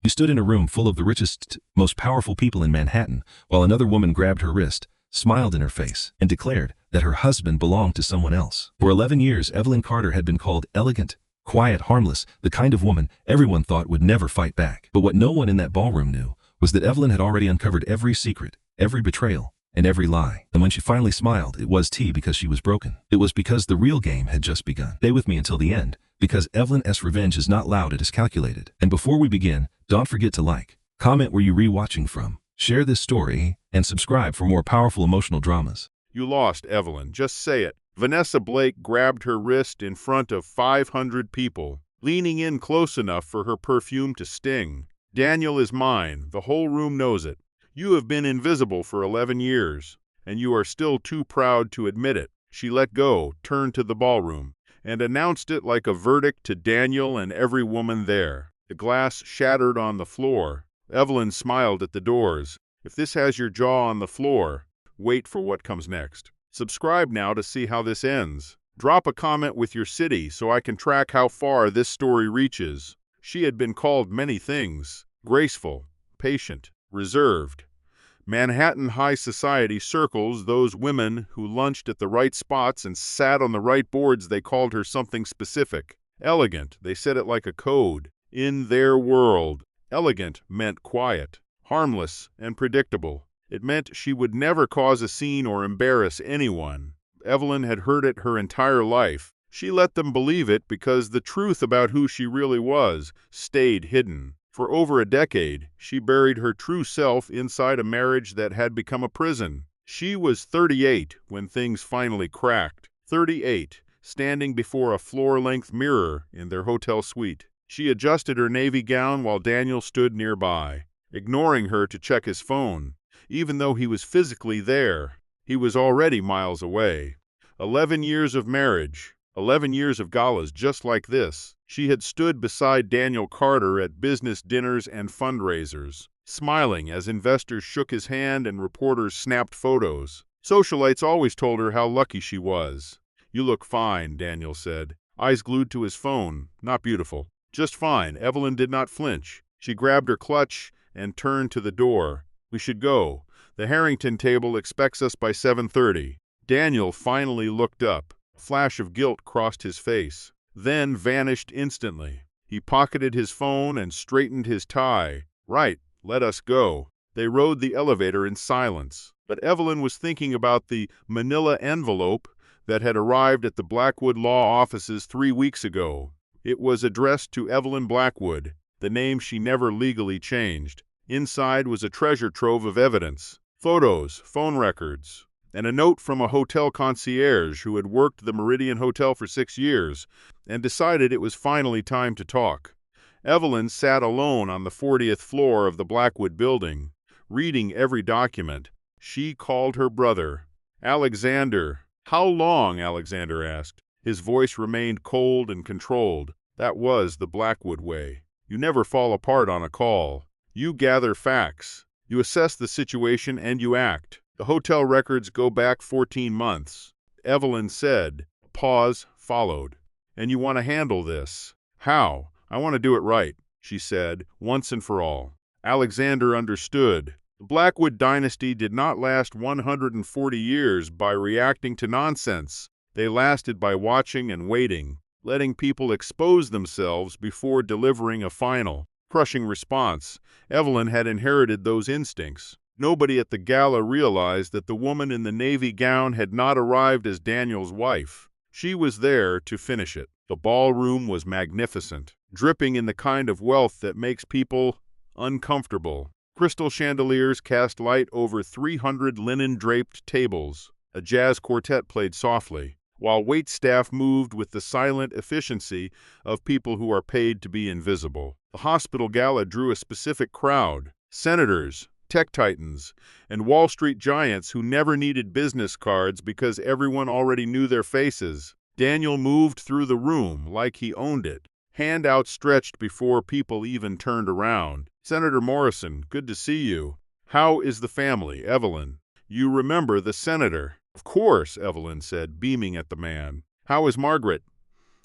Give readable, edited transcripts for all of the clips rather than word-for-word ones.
We stood in a room full of the richest, most powerful people in Manhattan, while another woman grabbed her wrist, smiled in her face, and declared that her husband belonged to someone else. For 11 years, Evelyn Carter had been called elegant, quiet, harmless, the kind of woman everyone thought would never fight back. But what no one in that ballroom knew was that Evelyn had already uncovered every secret, every betrayal, and every lie. And when she finally smiled, it was because she was broken. It was because the real game had just begun. Stay with me until the end, because Evelyn's revenge is not loud, it is calculated. And before we begin, don't forget to like, comment where you're rewatching from, share this story, and subscribe for more powerful emotional dramas. You lost, Evelyn. Just say it. Vanessa Blake grabbed her wrist in front of 500 people, leaning in close enough for her perfume to sting. Daniel is mine. The whole room knows it. You have been invisible for 11 years, and you are still too proud to admit it. She let go, turned to the ballroom, and announced it like a verdict to Daniel and every woman there. The glass shattered on the floor. Evelyn smiled at the doors. If this has your jaw on the floor, wait for what comes next. Subscribe now to see how this ends. Drop a comment with your city so I can track how far this story reaches. She had been called many things: graceful, patient, reserved. Manhattan high society circles those women who lunched at the right spots and sat on the right boards. They called her something specific. Elegant, they said it like a code. In their world, elegant meant quiet, harmless, and predictable. It meant she would never cause a scene or embarrass anyone. Evelyn had heard it her entire life. She let them believe it because the truth about who she really was stayed hidden. For over a decade, she buried her true self inside a marriage that had become a prison. She was 38 when things finally cracked. 38, standing before a floor-length mirror in their hotel suite. She adjusted her navy gown while Daniel stood nearby, ignoring her to check his phone. Even though he was physically there, he was already miles away. 11 years of marriage, 11 years of galas just like this. She had stood beside Daniel Carter at business dinners and fundraisers, smiling as investors shook his hand and reporters snapped photos. Socialites always told her how lucky she was. "You look fine," Daniel said, eyes glued to his phone. "Not beautiful, just fine." Evelyn did not flinch. She grabbed her clutch and turned to the door. "We should go. The Harrington table expects us by 7:30. Daniel finally looked up. A flash of guilt crossed his face, then vanished instantly. He pocketed his phone and straightened his tie. "Right, let us go." They rode the elevator in silence. But Evelyn was thinking about the manila envelope that had arrived at the Blackwood law offices 3 weeks ago. It was addressed to Evelyn Blackwood, the name she never legally changed. Inside was a treasure trove of evidence: photos, phone records, and a note from a hotel concierge who had worked the Meridian Hotel for 6 years and decided it was finally time to talk. Evelyn sat alone on the 40th floor of the Blackwood building, reading every document. She called her brother. "Alexander." "How long?" Alexander asked. His voice remained cold and controlled. That was the Blackwood way. You never fall apart on a call. You gather facts. You assess the situation and you act. The hotel records go back 14 months. Evelyn said. A pause followed. "And you want to handle this?" "How?" "I want to do it right," she said, once and for all. Alexander understood. The Blackwood dynasty did not last 140 years by reacting to nonsense. They lasted by watching and waiting, letting people expose themselves before delivering a final, crushing response. Evelyn had inherited those instincts. Nobody at the gala realized that the woman in the navy gown had not arrived as Daniel's wife. She was there to finish it. The ballroom was magnificent, dripping in the kind of wealth that makes people uncomfortable. Crystal chandeliers cast light over 300 linen-draped tables. A jazz quartet played softly, while waitstaff moved with the silent efficiency of people who are paid to be invisible. The hospital gala drew a specific crowd: senators, tech titans, and Wall Street giants who never needed business cards because everyone already knew their faces. Daniel moved through the room like he owned it, hand outstretched before people even turned around. "Senator Morrison, good to see you. How is the family?" "Evelyn, you remember the senator?" "Of course," Evelyn said, beaming at the man. "How is Margaret?"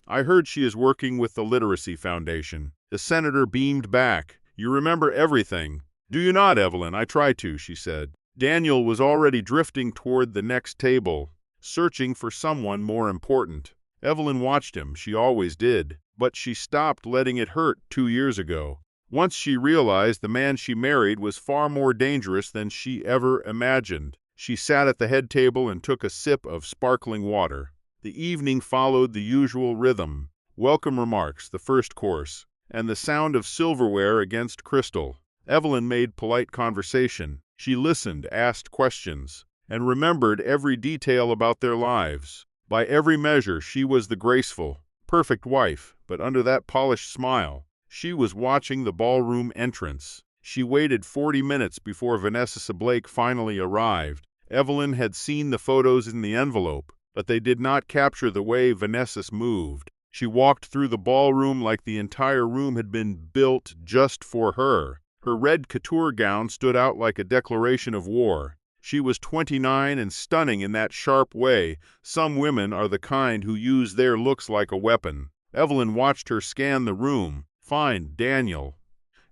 "I heard she is working with the Literacy Foundation." The senator beamed back. You remember everything. Do you not, Evelyn? I try to, she said. Daniel was already drifting toward the next table, searching for someone more important. Evelyn watched him, she always did, but she stopped letting it hurt 2 years ago. Once she realized the man she married was far more dangerous than she ever imagined. She sat at the head table and took a sip of sparkling water. The evening followed the usual rhythm. Welcome remarks, the first course, and the sound of silverware against crystal. Evelyn made polite conversation. She listened, asked questions, and remembered every detail about their lives. By every measure, she was the graceful, perfect wife, but under that polished smile, she was watching the ballroom entrance. She waited 40 minutes before Vanessa Blake finally arrived. Evelyn had seen the photos in the envelope, but they did not capture the way Vanessa moved. She walked through the ballroom like the entire room had been built just for her. Her red couture gown stood out like a declaration of war. She was 29 and stunning in that sharp way. Some women are the kind who use their looks like a weapon. Evelyn watched her scan the room, find Daniel,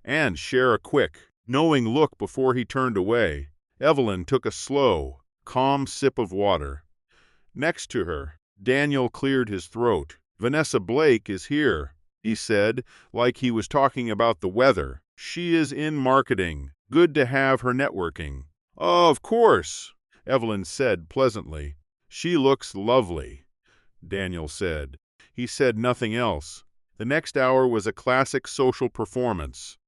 and share a quick, knowing look before he turned away. Evelyn took a slow, calm sip of water. Next to her, Daniel cleared his throat. Vanessa Blake is here, he said, like he was talking about the weather. She is in marketing. Good to have her networking. Oh, of course, Evelyn said pleasantly. She looks lovely, Daniel said. He said nothing else. The next hour was a classic social performance.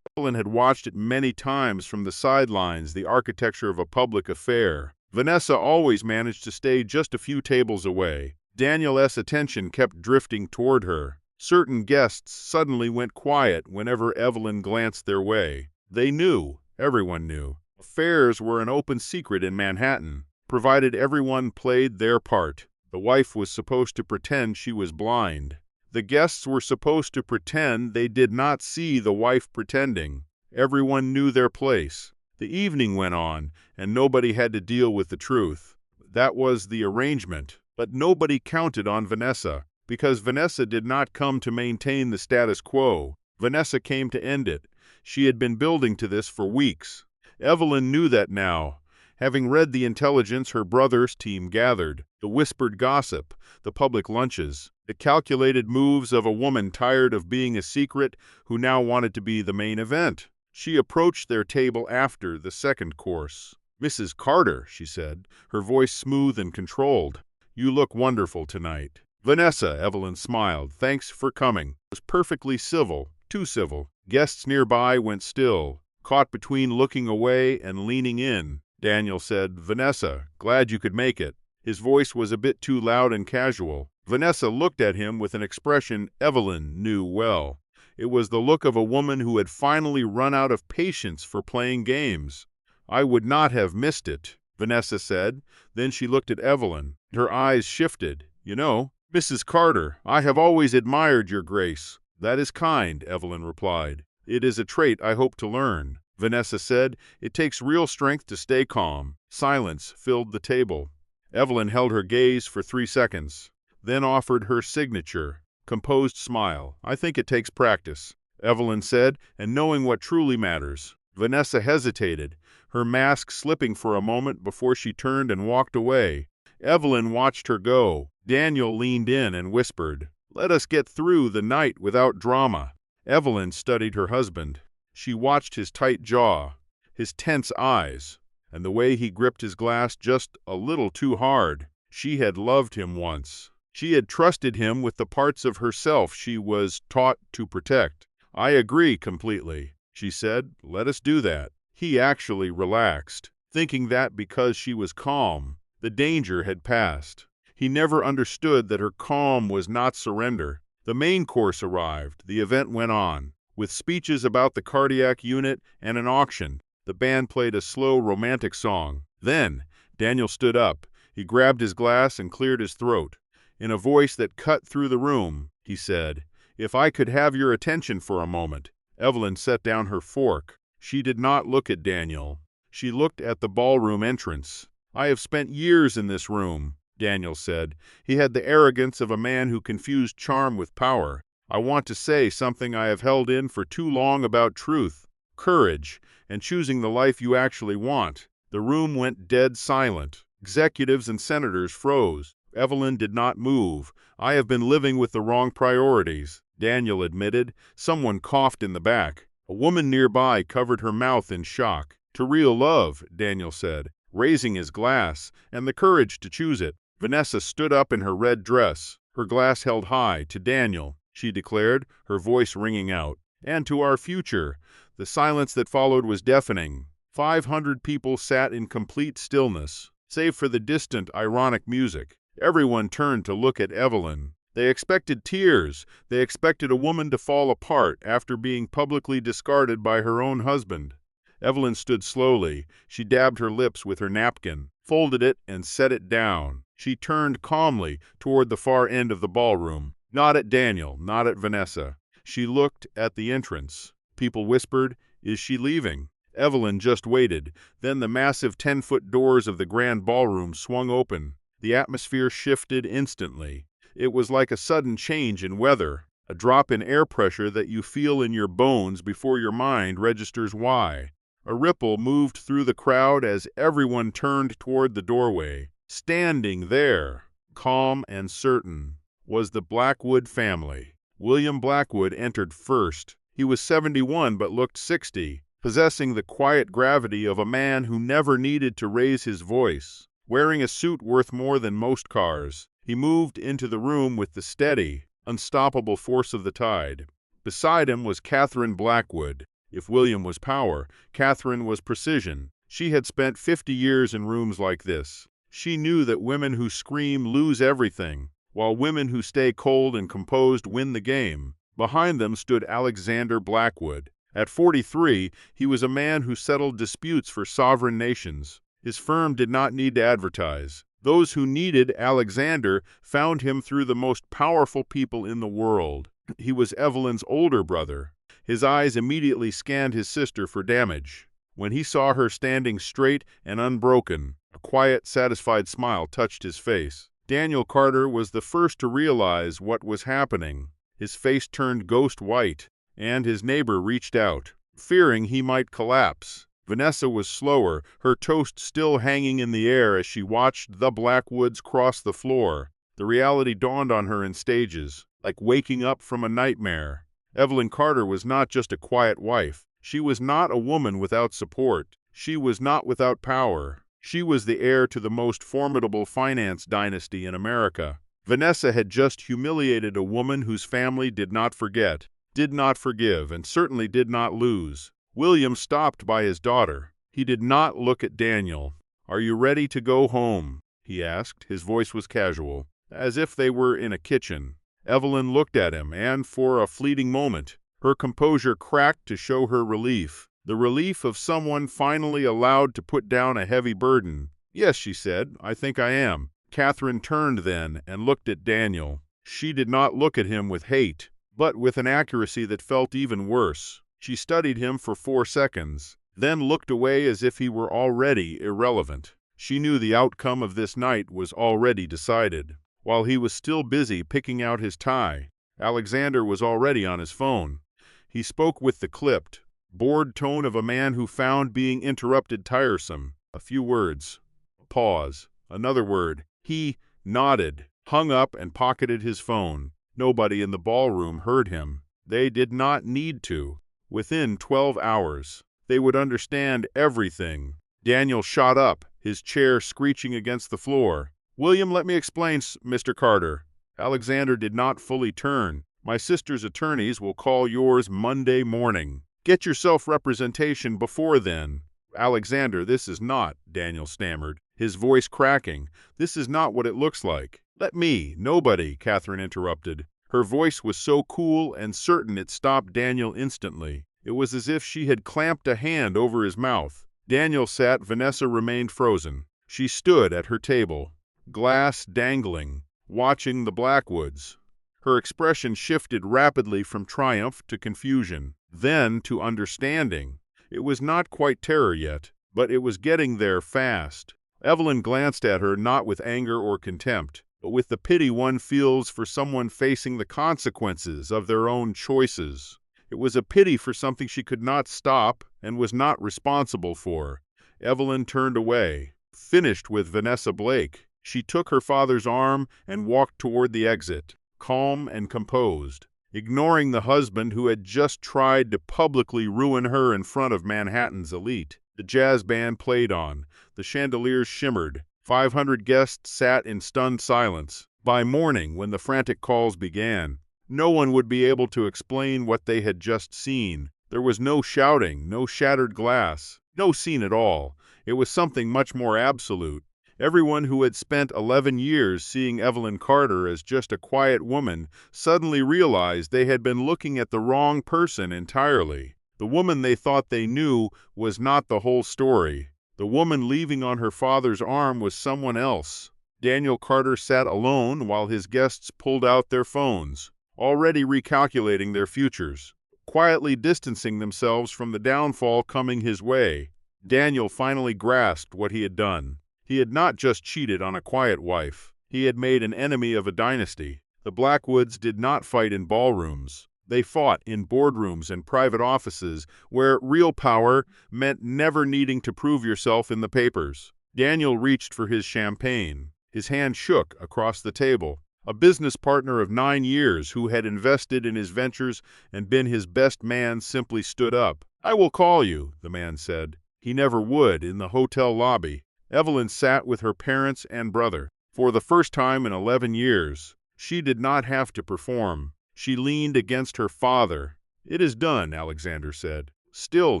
Evelyn had watched it many times from the sidelines, the architecture of a public affair. Vanessa always managed to stay just a few tables away. Daniel's attention kept drifting toward her. Certain guests suddenly went quiet whenever Evelyn glanced their way. They knew, everyone knew. Affairs were an open secret in Manhattan, provided everyone played their part. The wife was supposed to pretend she was blind. The guests were supposed to pretend they did not see the wife pretending. Everyone knew their place. The evening went on, and nobody had to deal with the truth. That was the arrangement. But nobody counted on Vanessa, because Vanessa did not come to maintain the status quo. Vanessa came to end it. She had been building to this for weeks. Evelyn knew that now. Having read the intelligence her brother's team gathered, the whispered gossip, the public lunches, the calculated moves of a woman tired of being a secret who now wanted to be the main event. She approached their table after the second course. "Mrs. Carter," she said, her voice smooth and controlled. "You look wonderful tonight." "Vanessa," Evelyn smiled. "Thanks for coming." It was perfectly civil, too civil. Guests nearby went still, caught between looking away and leaning in. Daniel said, "Vanessa, glad you could make it." His voice was a bit too loud and casual. Vanessa looked at him with an expression Evelyn knew well. It was the look of a woman who had finally run out of patience for playing games. "I would not have missed it," Vanessa said. Then she looked at Evelyn. Her eyes shifted. "You know, Mrs. Carter, I have always admired your grace." "That is kind," Evelyn replied. "It is a trait I hope to learn." Vanessa said, "It takes real strength to stay calm." Silence filled the table. Evelyn held her gaze for 3 seconds, then offered her signature, composed smile. "I think it takes practice," Evelyn said, "and knowing what truly matters." Vanessa hesitated, her mask slipping for a moment before she turned and walked away. Evelyn watched her go. Daniel leaned in and whispered, "Let us get through the night without drama." Evelyn studied her husband. She watched his tight jaw, his tense eyes, and the way he gripped his glass just a little too hard. She had loved him once. She had trusted him with the parts of herself she was taught to protect. "I agree completely," she said. "Let us do that." He actually relaxed, thinking that because she was calm, the danger had passed. He never understood that her calm was not surrender. The main course arrived. The event went on, with speeches about the cardiac unit and an auction. The band played a slow, romantic song. Then Daniel stood up. He grabbed his glass and cleared his throat. In a voice that cut through the room, he said, "If I could have your attention for a moment." Evelyn set down her fork. She did not look at Daniel. She looked at the ballroom entrance. "I have spent years in this room," Daniel said. He had the arrogance of a man who confused charm with power. I want to say something I have held in for too long about truth, courage, and choosing the life you actually want." The room went dead silent. Executives and senators froze. Evelyn did not move. "I have been living with the wrong priorities," Daniel admitted. Someone coughed in the back. A woman nearby covered her mouth in shock. "To real love," Daniel said, raising his glass, "and the courage to choose it." Vanessa stood up in her red dress, her glass held high. "To Daniel," she declared, her voice ringing out. "And to our future." The silence that followed was deafening. 500 people sat in complete stillness, save for the distant, ironic music. Everyone turned to look at Evelyn. They expected tears. They expected a woman to fall apart after being publicly discarded by her own husband. Evelyn stood slowly. She dabbed her lips with her napkin, folded it, and set it down. She turned calmly toward the far end of the ballroom. Not at Daniel, not at Vanessa. She looked at the entrance. People whispered, "Is she leaving?" Evelyn just waited. Then the massive 10-foot doors of the grand ballroom swung open. The atmosphere shifted instantly. It was like a sudden change in weather, a drop in air pressure that you feel in your bones before your mind registers why. A ripple moved through the crowd as everyone turned toward the doorway. Standing there, calm and certain, was the Blackwood family. William Blackwood entered first. He was 71 but looked 60, possessing the quiet gravity of a man who never needed to raise his voice. Wearing a suit worth more than most cars, he moved into the room with the steady, unstoppable force of the tide. Beside him was Catherine Blackwood. If William was power, Catherine was precision. She had spent 50 years in rooms like this. She knew that women who scream lose everything, while women who stay cold and composed win the game. Behind them stood Alexander Blackwood. At 43, he was a man who settled disputes for sovereign nations. His firm did not need to advertise. Those who needed Alexander found him through the most powerful people in the world. He was Evelyn's older brother. His eyes immediately scanned his sister for damage. When he saw her standing straight and unbroken, a quiet, satisfied smile touched his face. Daniel Carter was the first to realize what was happening. His face turned ghost white, and his neighbor reached out, fearing he might collapse. Vanessa was slower, her toast still hanging in the air as she watched the Blackwoods cross the floor. The reality dawned on her in stages, like waking up from a nightmare. Evelyn Carter was not just a quiet wife. She was not a woman without support. She was not without power. She was the heir to the most formidable finance dynasty in America. Vanessa had just humiliated a woman whose family did not forget, did not forgive, and certainly did not lose. William stopped by his daughter. He did not look at Daniel. "Are you ready to go home?" he asked. His voice was casual, as if they were in a kitchen. Evelyn looked at him, and for a fleeting moment, her composure cracked to show her relief. The relief of someone finally allowed to put down a heavy burden. "Yes," she said, "I think I am." Catherine turned then and looked at Daniel. She did not look at him with hate, but with an accuracy that felt even worse. She studied him for 4 seconds, then looked away as if he were already irrelevant. She knew the outcome of this night was already decided. While he was still busy picking out his tie, Alexander was already on his phone. He spoke with the clipped, bored tone of a man who found being interrupted tiresome. A few words. A pause. Another word. He nodded, hung up, and pocketed his phone. Nobody in the ballroom heard him. They did not need to. Within 12 hours, they would understand everything. Daniel shot up, his chair screeching against the floor. "William, let me explain, Mr. Carter." Alexander did not fully turn. "My sister's attorneys will call yours Monday morning. Get your self-representation before then." "Alexander, this is not," Daniel stammered, his voice cracking. "This is not what it looks like." "Let me." "Nobody," Catherine interrupted. Her voice was so cool and certain it stopped Daniel instantly. It was as if she had clamped a hand over his mouth. Daniel sat. Vanessa remained frozen. She stood at her table, glass dangling, watching the Blackwoods. Her expression shifted rapidly from triumph to confusion, then to understanding. It was not quite terror yet, but it was getting there fast. Evelyn glanced at her not with anger or contempt, but with the pity one feels for someone facing the consequences of their own choices. It was a pity for something she could not stop and was not responsible for. Evelyn turned away, finished with Vanessa Blake. She took her father's arm and walked toward the exit, calm and composed, ignoring the husband who had just tried to publicly ruin her in front of Manhattan's elite. The jazz band played on. The chandeliers shimmered. 500 guests sat in stunned silence. By morning, when the frantic calls began, no one would be able to explain what they had just seen. There was no shouting, no shattered glass, no scene at all. It was something much more absolute. Everyone who had spent 11 years seeing Evelyn Carter as just a quiet woman suddenly realized they had been looking at the wrong person entirely. The woman they thought they knew was not the whole story. The woman leaving on her father's arm was someone else. Daniel Carter sat alone while his guests pulled out their phones, already recalculating their futures, quietly distancing themselves from the downfall coming his way. Daniel finally grasped what he had done. He had not just cheated on a quiet wife. He had made an enemy of a dynasty. The Blackwoods did not fight in ballrooms. They fought in boardrooms and private offices where real power meant never needing to prove yourself in the papers. Daniel reached for his champagne. His hand shook across the table. A business partner of 9 years who had invested in his ventures and been his best man simply stood up. "I will call you," the man said. He never would in the hotel lobby. Evelyn sat with her parents and brother. For the first time in 11 years, she did not have to perform. She leaned against her father. "It is done," Alexander said, still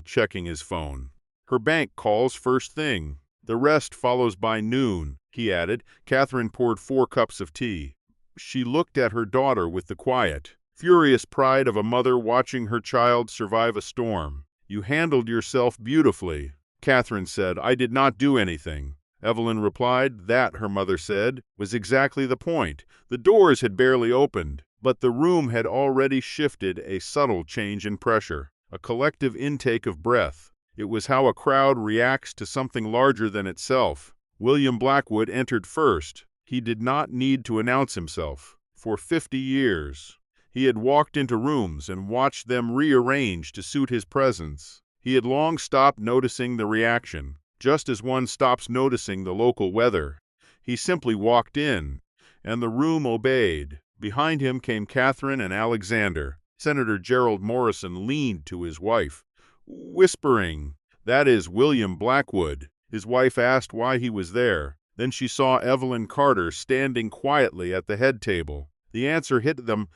checking his phone. "Her bank calls first thing. The rest follows by noon," he added. Catherine poured 4 cups of tea. She looked at her daughter with the quiet, furious pride of a mother watching her child survive a storm. "You handled yourself beautifully," Catherine said. "I did not do anything." Evelyn replied. That, her mother said, was exactly the point. The doors had barely opened, but the room had already shifted a subtle change in pressure, a collective intake of breath. It was how a crowd reacts to something larger than itself. William Blackwood entered first. He did not need to announce himself. For 50 years, he had walked into rooms and watched them rearrange to suit his presence. He had long stopped noticing the reaction, just as one stops noticing the local weather. He simply walked in, and the room obeyed. Behind him came Catherine and Alexander. Senator Gerald Morrison leaned to his wife, whispering, "That is William Blackwood." His wife asked why he was there. Then she saw Evelyn Carter standing quietly at the head table. The answer hit them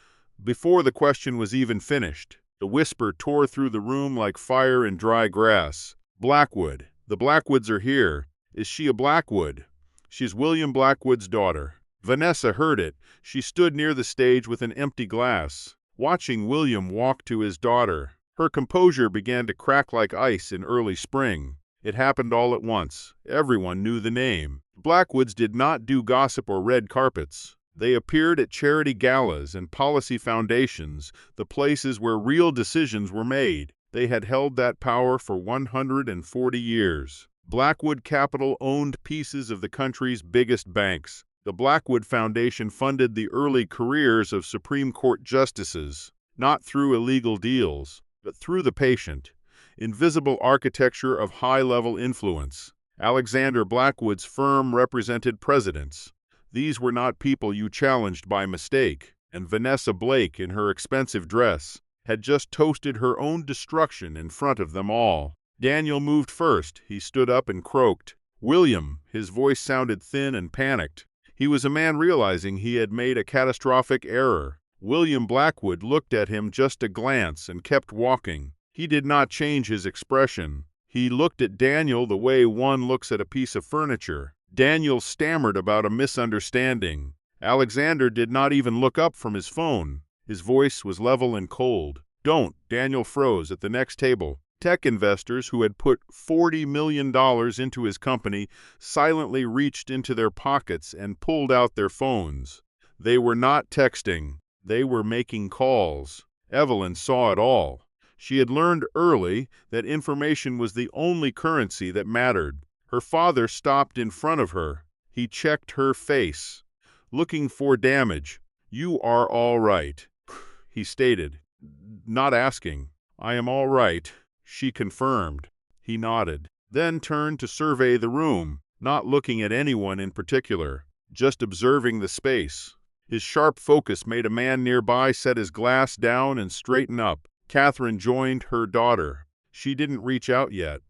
before the question was even finished. The whisper tore through the room like fire in dry grass. "Blackwood. The Blackwoods are here. Is she a Blackwood?" "She's William Blackwood's daughter." Vanessa heard it. She stood near the stage with an empty glass, watching William walk to his daughter. Her composure began to crack like ice in early spring. It happened all at once. Everyone knew the name. Blackwoods did not do gossip or red carpets. They appeared at charity galas and policy foundations, the places where real decisions were made. They had held that power for 140 years. Blackwood Capital owned pieces of the country's biggest banks. The Blackwood Foundation funded the early careers of Supreme Court justices, not through illegal deals, but through the patient, invisible architecture of high-level influence. Alexander Blackwood's firm represented presidents. These were not people you challenged by mistake, and Vanessa Blake, in her expensive dress, had just toasted her own destruction in front of them all. Daniel moved first. He stood up and croaked, "William." His voice sounded thin and panicked. He was a man realizing he had made a catastrophic error. William Blackwood looked at him just a glance and kept walking. He did not change his expression. He looked at Daniel the way one looks at a piece of furniture. Daniel stammered about a misunderstanding. Alexander did not even look up from his phone. His voice was level and cold. "Don't." Daniel froze at the next table. Tech investors who had put $40 million into his company silently reached into their pockets and pulled out their phones. They were not texting. They were making calls. Evelyn saw it all. She had learned early that information was the only currency that mattered. Her father stopped in front of her. He checked her face. looking for damage. "You are all right," he stated, not asking. "I am all right," she confirmed. He nodded, then turned to survey the room, not looking at anyone in particular, just observing the space. His sharp focus made a man nearby set his glass down and straighten up. Catherine joined her daughter. She didn't reach out yet.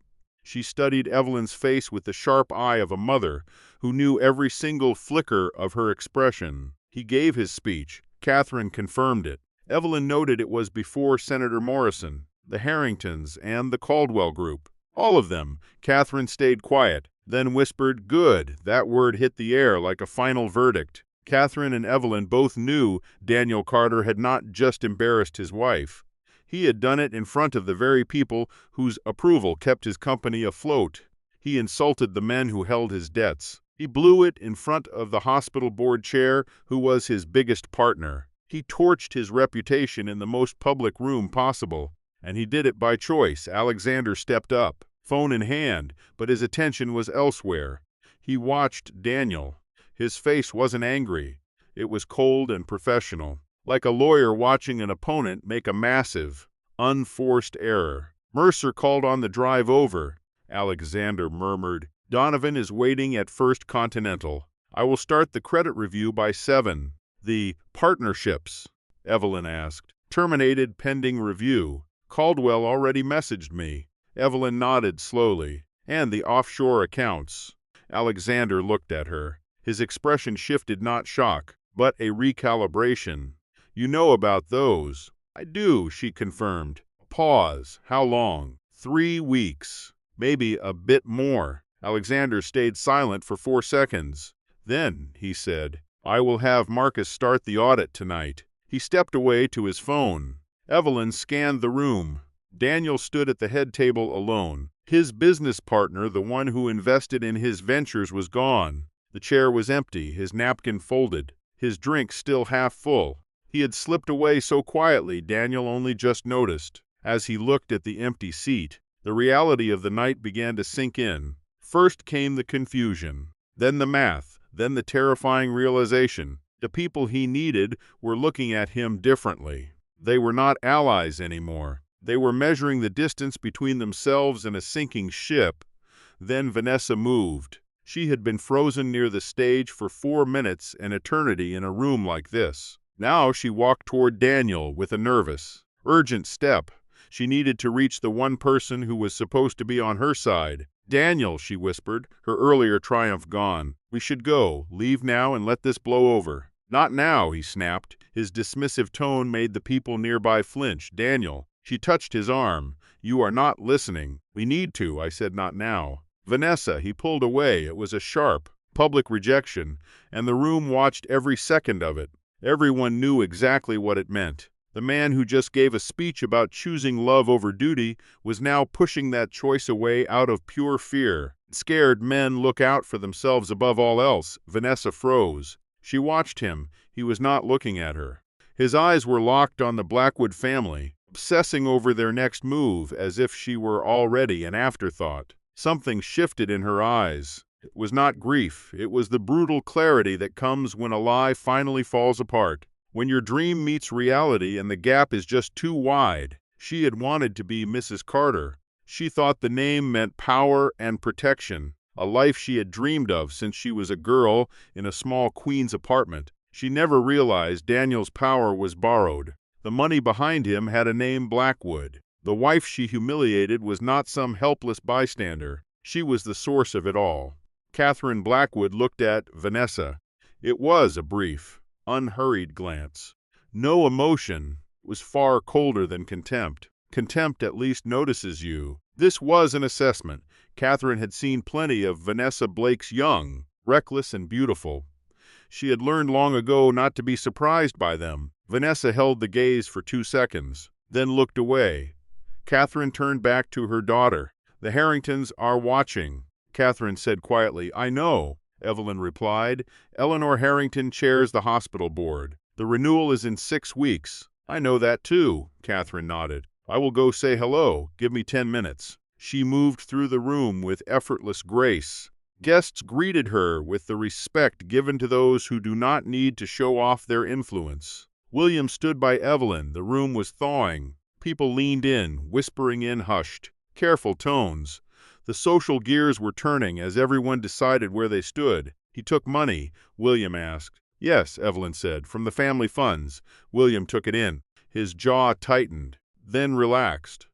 She studied Evelyn's face with the sharp eye of a mother who knew every single flicker of her expression. He gave his speech. Catherine confirmed it. Evelyn noted it was before Senator Morrison, the Harringtons, and the Caldwell group. All of them. Catherine stayed quiet, then whispered, "Good." That word hit the air like a final verdict. Catherine and Evelyn both knew Daniel Carter had not just embarrassed his wife. He had done it in front of the very people whose approval kept his company afloat. He insulted the men who held his debts. He blew it in front of the hospital board chair who was his biggest partner. He torched his reputation in the most public room possible. And he did it by choice. Alexander stepped up, phone in hand, but his attention was elsewhere. He watched Daniel. His face wasn't angry. It was cold and professional, like a lawyer watching an opponent make a massive, unforced error. Mercer called on the drive over. Alexander murmured, "Donovan is waiting at First Continental. I will start the credit review by 7. "The partnerships?" Evelyn asked. "Terminated pending review. Caldwell already messaged me." Evelyn nodded slowly. "And the offshore accounts." Alexander looked at her. His expression shifted, not shock, but a recalibration. "You know about those." "I do," she confirmed. Pause. "How long?" 3 weeks. "Maybe a bit more." Alexander stayed silent for 4 seconds. Then he said, "I will have Marcus start the audit tonight." He stepped away to his phone. Evelyn scanned the room. Daniel stood at the head table alone. His business partner, the one who invested in his ventures, was gone. The chair was empty, his napkin folded, his drink still half full. He had slipped away so quietly Daniel only just noticed. As he looked at the empty seat, the reality of the night began to sink in. First came the confusion, then the math, then the terrifying realization. The people he needed were looking at him differently. They were not allies anymore. They were measuring the distance between themselves and a sinking ship. Then Vanessa moved. She had been frozen near the stage for 4 minutes, an eternity in a room like this. Now she walked toward Daniel with a nervous, urgent step. She needed to reach the one person who was supposed to be on her side. "Daniel," she whispered, her earlier triumph gone. "We should go. Leave now and let this blow over." "Not now," he snapped. His dismissive tone made the people nearby flinch. "Daniel." She touched his arm. "You are not listening." "We need to." I said, "Not now." "Vanessa." He pulled away. It was a sharp, public rejection, and the room watched every second of it. Everyone knew exactly what it meant. The man who just gave a speech about choosing love over duty was now pushing that choice away out of pure fear. Scared men look out for themselves above all else. Vanessa froze. She watched him. He was not looking at her. His eyes were locked on the Blackwood family, obsessing over their next move as if she were already an afterthought. Something shifted in her eyes. It was not grief. It was the brutal clarity that comes when a lie finally falls apart. When your dream meets reality and the gap is just too wide. She had wanted to be Mrs. Carter. She thought the name meant power and protection, a life she had dreamed of since she was a girl in a small Queens apartment. She never realized Daniel's power was borrowed. The money behind him had a name: Blackwood. The wife she humiliated was not some helpless bystander. She was the source of it all. Catherine Blackwood looked at Vanessa. It was a brief, unhurried glance. No emotion. It was far colder than contempt. Contempt at least notices you. This was an assessment. Catherine had seen plenty of Vanessa Blake's young, reckless and beautiful. She had learned long ago not to be surprised by them. Vanessa held the gaze for 2 seconds, then looked away. Catherine turned back to her daughter. "The Harringtons are watching," Catherine said quietly. "I know," Evelyn replied. "Eleanor Harrington chairs the hospital board. The renewal is in 6 weeks. "I know that too," Catherine nodded. "I will go say hello. Give me 10 minutes. She moved through the room with effortless grace. Guests greeted her with the respect given to those who do not need to show off their influence. William stood by Evelyn. The room was thawing. People leaned in, whispering in hushed, careful tones. The social gears were turning as everyone decided where they stood. "He took money?" William asked. "Yes," Evelyn said, "from the family funds." William took it in. His jaw tightened, then relaxed.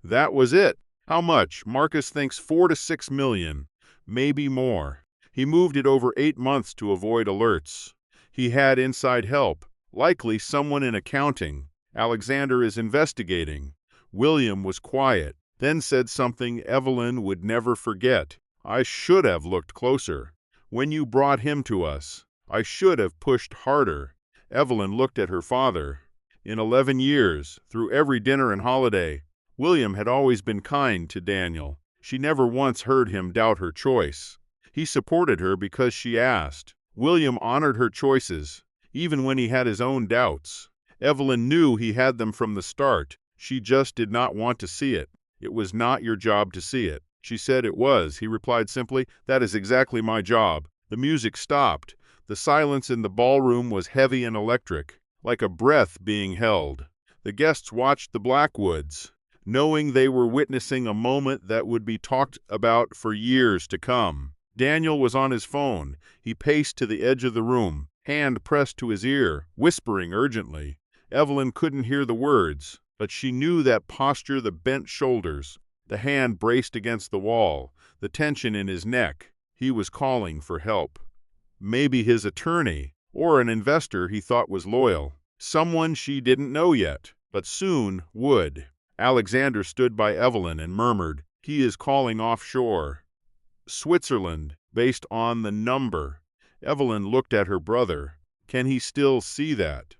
"That was it. How much?" "Marcus thinks 4 to 6 million. Maybe more. He moved it over 8 months to avoid alerts. He had inside help, likely someone in accounting. Alexander is investigating." William was quiet, then said something Evelyn would never forget. "I should have looked closer. When you brought him to us, I should have pushed harder." Evelyn looked at her father. In 11 years, through every dinner and holiday, William had always been kind to Daniel. She never once heard him doubt her choice. He supported her because she asked. William honored her choices, even when he had his own doubts. Evelyn knew he had them from the start. She just did not want to see it. "It was not your job to see it." She said it was. He replied simply, "That is exactly my job." The music stopped. The silence in the ballroom was heavy and electric, like a breath being held. The guests watched the Blackwoods, knowing they were witnessing a moment that would be talked about for years to come. Daniel was on his phone. He paced to the edge of the room, hand pressed to his ear, whispering urgently. Evelyn couldn't hear the words, but she knew that posture, the bent shoulders, the hand braced against the wall, the tension in his neck. He was calling for help. Maybe his attorney, or an investor he thought was loyal. Someone she didn't know yet, but soon would. Alexander stood by Evelyn and murmured, "He is calling offshore. Switzerland, based on the number." Evelyn looked at her brother. "Can he still see that?"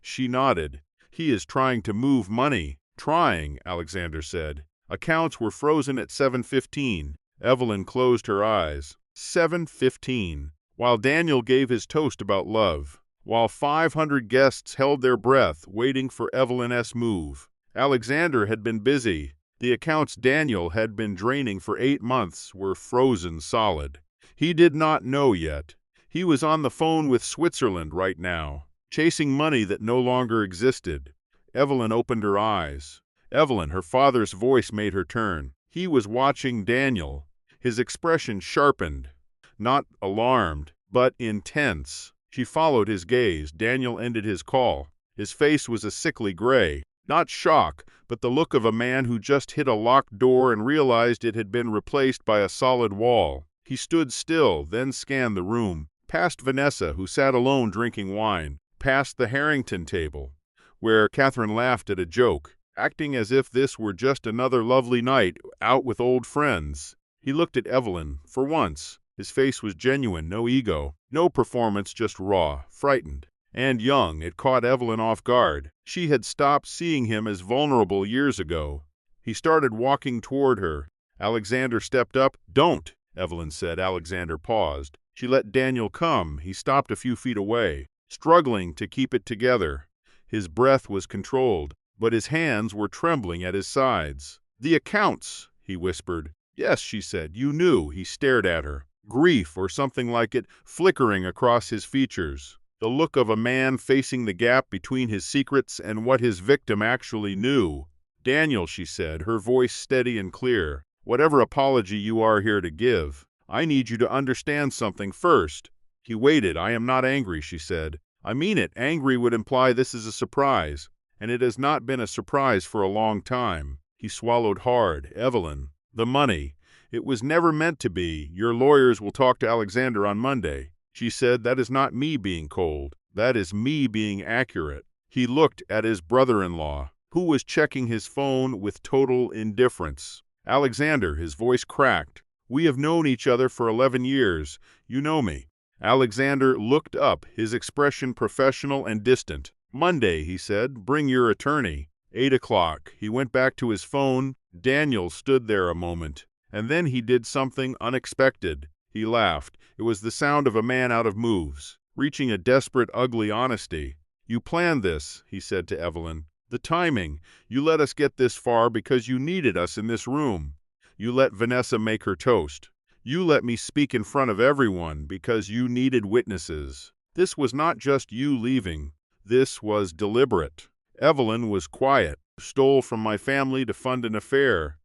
She nodded. "He is trying to move money." "Trying," Alexander said. Accounts were frozen at 7:15. Evelyn closed her eyes. 7:15. While Daniel gave his toast about love. While 500 guests held their breath, waiting for Evelyn's move. Alexander had been busy. The accounts Daniel had been draining for 8 months were frozen solid. He did not know yet. He was on the phone with Switzerland right now, chasing money that no longer existed. Evelyn opened her eyes. Evelyn, her father's voice made her turn. He was watching Daniel. His expression sharpened, not alarmed, but intense. She followed his gaze. Daniel ended his call. His face was a sickly gray. Not shock, but the look of a man who just hit a locked door and realized it had been replaced by a solid wall. He stood still, then scanned the room, past Vanessa, who sat alone drinking wine, past the Harrington table, where Catherine laughed at a joke, acting as if this were just another lovely night out with old friends. He looked at Evelyn, for once. His face was genuine, no ego, no performance, just raw, frightened. And young. It caught Evelyn off guard. She had stopped seeing him as vulnerable years ago. He started walking toward her. Alexander stepped up. "Don't," Evelyn said. Alexander paused. She let Daniel come. He stopped a few feet away, struggling to keep it together. His breath was controlled, but his hands were trembling at his sides. "The accounts," he whispered. "Yes," she said. "You knew." He stared at her. Grief, or something like it, flickering across his features. The look of a man facing the gap between his secrets and what his victim actually knew. "Daniel," she said, her voice steady and clear, "whatever apology you are here to give, I need you to understand something first." He waited. "I am not angry," she said. "I mean it. Angry would imply this is a surprise, and it has not been a surprise for a long time." He swallowed hard. "Evelyn, the money. It was never meant to be. Your lawyers will talk to Alexander on Monday." She said, "That is not me being cold. That is me being accurate." He looked at his brother-in-law, who was checking his phone with total indifference. "Alexander," his voice cracked. "We have known each other for 11 years. You know me." Alexander looked up, his expression professional and distant. "Monday," he said. "Bring your attorney." 8 o'clock. He went back to his phone. Daniel stood there a moment, and then he did something unexpected. He laughed. It was the sound of a man out of moves, reaching a desperate, ugly honesty. "You planned this," he said to Evelyn. "The timing. You let us get this far because you needed us in this room. You let Vanessa make her toast. You let me speak in front of everyone because you needed witnesses. This was not just you leaving. This was deliberate. Evelyn was quiet. Stole from my family to fund an affair,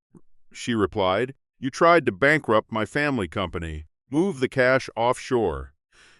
she replied. You tried to bankrupt my family company, move the cash offshore,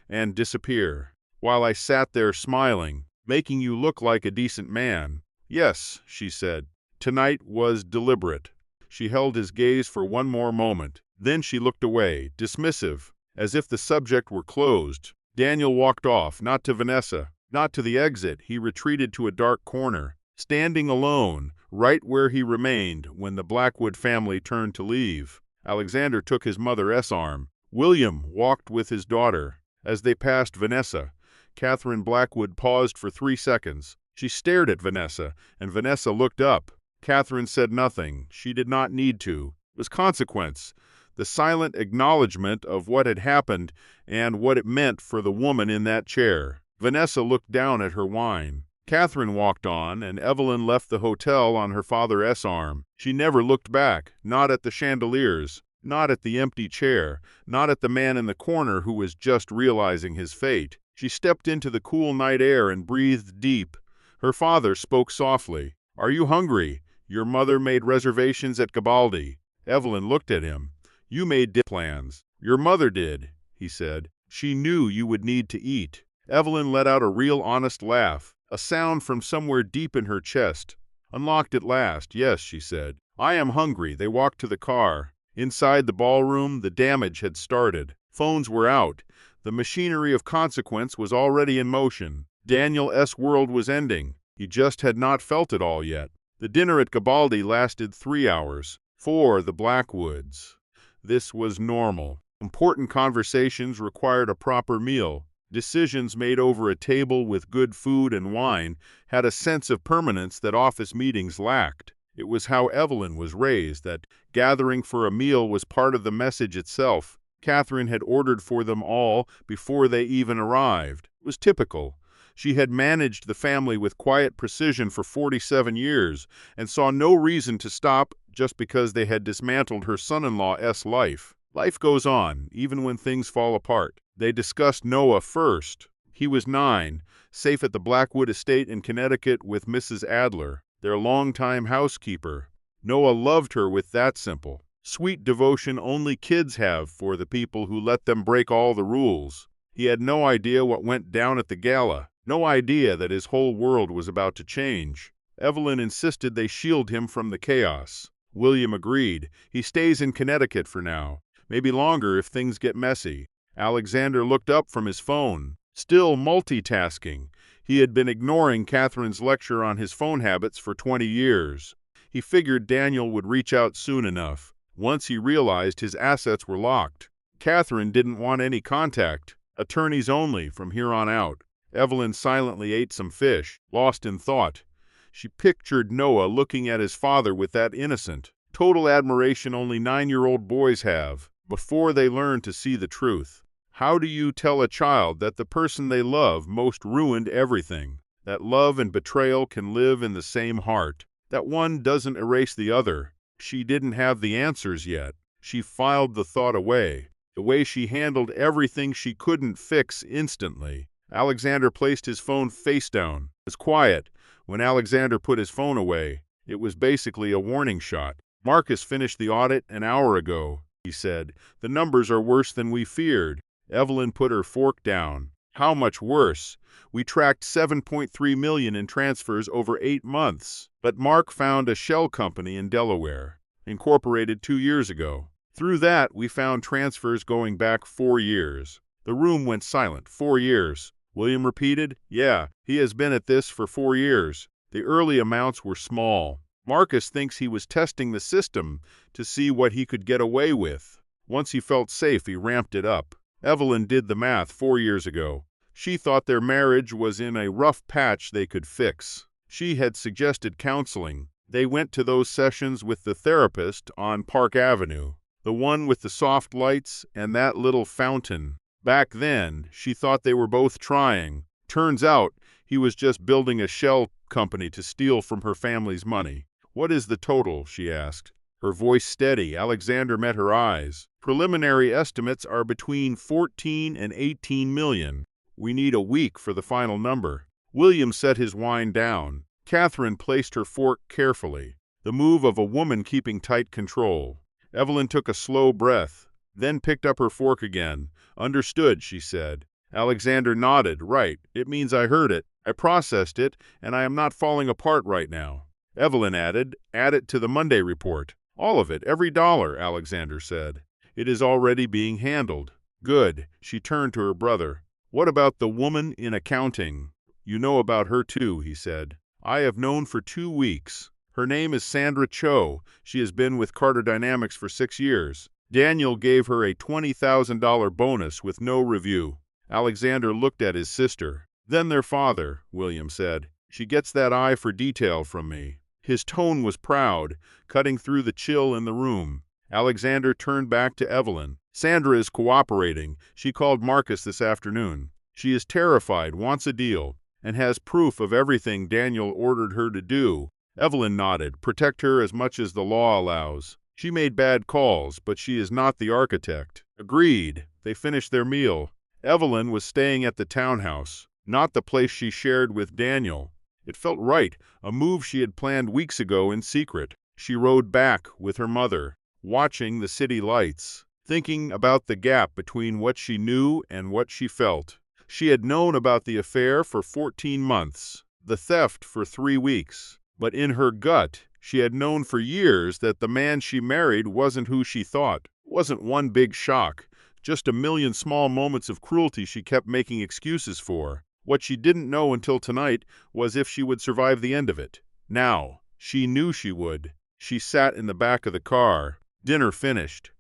and disappear, while I sat there smiling, making you look like a decent man. Yes, she said. Tonight was deliberate. She held his gaze for one more moment. Then she looked away, dismissive, as if the subject were closed. Daniel walked off, not to Vanessa, not to the exit. He retreated to a dark corner, standing alone, right where he remained when the Blackwood family turned to leave. Alexander took his mother's arm. William walked with his daughter. As they passed Vanessa, Catherine Blackwood paused for 3 seconds. She stared at Vanessa, and Vanessa looked up. Catherine said nothing. She did not need to. It was consequence, the silent acknowledgement of what had happened and what it meant for the woman in that chair. Vanessa looked down at her wine. Catherine walked on, and Evelyn left the hotel on her father's arm. She never looked back, not at the chandeliers, not at the empty chair, not at the man in the corner who was just realizing his fate. She stepped into the cool night air and breathed deep. Her father spoke softly. "Are you hungry? Your mother made reservations at Garibaldi." Evelyn looked at him. "You made plans." "Your mother did," he said. "She knew you would need to eat." Evelyn let out a real honest laugh, a sound from somewhere deep in her chest. "Unlocked at last, yes," she said. "I am hungry." They walked to the car. Inside the ballroom, the damage had started. Phones were out. The machinery of consequence was already in motion. Daniel's world was ending. He just had not felt it all yet. The dinner at Garibaldi lasted 3 hours. For the Blackwoods, this was normal. Important conversations required a proper meal. Decisions made over a table with good food and wine had a sense of permanence that office meetings lacked. It was how Evelyn was raised, that gathering for a meal was part of the message itself. Catherine had ordered for them all before they even arrived. It was typical. She had managed the family with quiet precision for 47 years and saw no reason to stop just because they had dismantled her son-in-law's life. Life goes on, even when things fall apart. They discussed Noah first. He was 9, safe at the Blackwood estate in Connecticut with Mrs. Adler, their longtime housekeeper. Noah loved her with that simple, sweet devotion only kids have for the people who let them break all the rules. He had no idea what went down at the gala, no idea that his whole world was about to change. Evelyn insisted they shield him from the chaos. William agreed. He stays in Connecticut for now, maybe longer if things get messy. Alexander looked up from his phone, still multitasking. He had been ignoring Catherine's lecture on his phone habits for 20 years. He figured Daniel would reach out soon enough, once he realized his assets were locked. Catherine didn't want any contact, attorneys only from here on out. Evelyn silently ate some fish, lost in thought. She pictured Noah looking at his father with that innocent, total admiration only 9-year-old boys have, before they learn to see the truth. How do you tell a child that the person they love most ruined everything? That love and betrayal can live in the same heart? That one doesn't erase the other? She didn't have the answers yet. She filed the thought away. The way she handled everything she couldn't fix instantly. Alexander placed his phone face down. It was quiet. When Alexander put his phone away, it was basically a warning shot. "Marcus finished the audit an hour ago," he said. "The numbers are worse than we feared." Evelyn put her fork down. "How much worse? We tracked $7.3 million in transfers over 8 months. But Mark found a shell company in Delaware, incorporated 2 years ago. Through that, we found transfers going back 4 years. The room went silent. 4 years. William repeated. "Yeah, he has been at this for 4 years. The early amounts were small. Marcus thinks he was testing the system to see what he could get away with. Once he felt safe, he ramped it up." Evelyn did the math 4 years ago. She thought their marriage was in a rough patch they could fix. She had suggested counseling. They went to those sessions with the therapist on Park Avenue, the one with the soft lights and that little fountain. Back then, she thought they were both trying. Turns out, he was just building a shell company to steal from her family's money. "What is the total?" she asked. Her voice steady, Alexander met her eyes. Preliminary estimates are between 14 and 18 million. We need a week for the final number. William set his wine down. Catherine placed her fork carefully, the move of a woman keeping tight control. Evelyn took a slow breath, then picked up her fork again. Understood, she said. Alexander nodded. Right, it means I heard it. I processed it, and I am not falling apart right now. Evelyn added, add it to the Monday report. All of it, every dollar, Alexander said. It is already being handled. Good. She turned to her brother. What about the woman in accounting? You know about her too, he said. I have known for 2 weeks. Her name is Sandra Cho. She has been with Carter Dynamics for 6 years. Daniel gave her a $20,000 bonus with no review. Alexander looked at his sister. Then their father, William said. She gets that eye for detail from me. His tone was proud, cutting through the chill in the room. Alexander turned back to Evelyn. Sandra is cooperating. She called Marcus this afternoon. She is terrified, wants a deal, and has proof of everything Daniel ordered her to do. Evelyn nodded. Protect her as much as the law allows. She made bad calls, but she is not the architect. Agreed. They finished their meal. Evelyn was staying at the townhouse, not the place she shared with Daniel. It felt right, a move she had planned weeks ago in secret. She rode back with her mother, watching the city lights, thinking about the gap between what she knew and what she felt. She had known about the affair for 14 months, the theft for 3 weeks, but in her gut, she had known for years that the man she married wasn't who she thought. Wasn't one big shock, just a million small moments of cruelty she kept making excuses for. What she didn't know until tonight was if she would survive the end of it. Now, she knew she would. She sat in the back of the car. Dinner finished.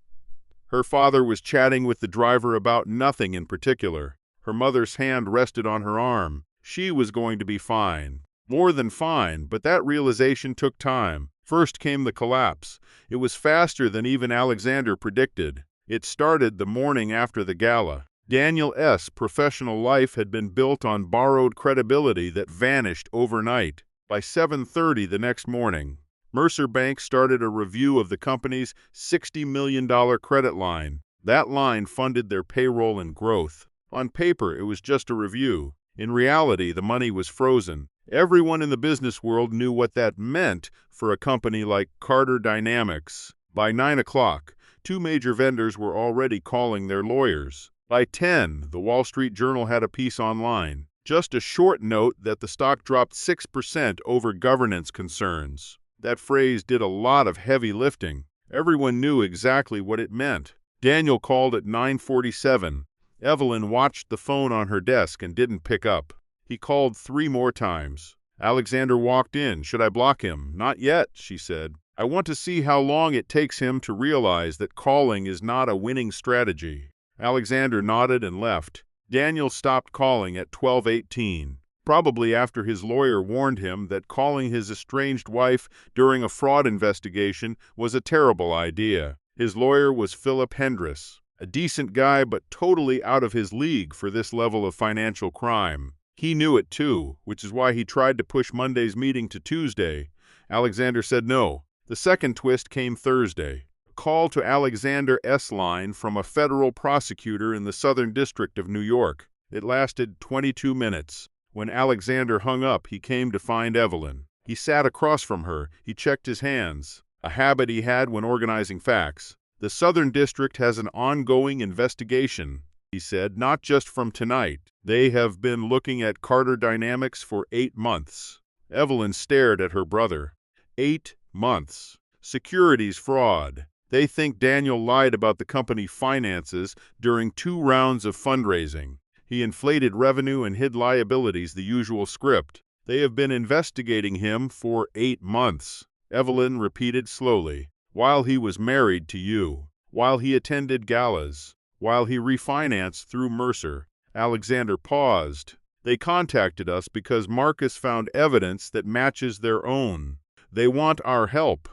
Her father was chatting with the driver about nothing in particular. Her mother's hand rested on her arm. She was going to be fine. More than fine, but that realization took time. First came the collapse. It was faster than even Alexander predicted. It started the morning after the gala. Daniel's professional life had been built on borrowed credibility that vanished overnight. By 7:30 the next morning, Mercer Bank started a review of the company's $60 million credit line. That line funded their payroll and growth. On paper, it was just a review. In reality, the money was frozen. Everyone in the business world knew what that meant for a company like Carter Dynamics. By 9 o'clock, 2 major vendors were already calling their lawyers. By 10, the Wall Street Journal had a piece online. Just a short note that the stock dropped 6% over governance concerns. That phrase did a lot of heavy lifting. Everyone knew exactly what it meant. Daniel called at 9:47. Evelyn watched the phone on her desk and didn't pick up. He called 3 more times. Alexander walked in. Should I block him? Not yet, she said. I want to see how long it takes him to realize that calling is not a winning strategy. Alexander nodded and left. Daniel stopped calling at 12:18, probably after his lawyer warned him that calling his estranged wife during a fraud investigation was a terrible idea. His lawyer was Philip Hendress, a decent guy but totally out of his league for this level of financial crime. He knew it too, which is why he tried to push Monday's meeting to Tuesday. Alexander said no. The second twist came Thursday. Call to Alexander's line from a federal prosecutor in the Southern District of New York. It lasted 22 minutes. When Alexander hung up, he came to find Evelyn. He sat across from her. He checked his hands, a habit he had when organizing facts. The Southern District has an ongoing investigation, he said, not just from tonight. They have been looking at Carter Dynamics for 8 months. Evelyn stared at her brother. 8 months. Securities fraud. They think Daniel lied about the company finances during 2 rounds of fundraising. He inflated revenue and hid liabilities, the usual script. They have been investigating him for 8 months. Evelyn repeated slowly. While he was married to you, while he attended galas, while he refinanced through Mercer. Alexander paused. They contacted us because Marcus found evidence that matches their own. They want our help.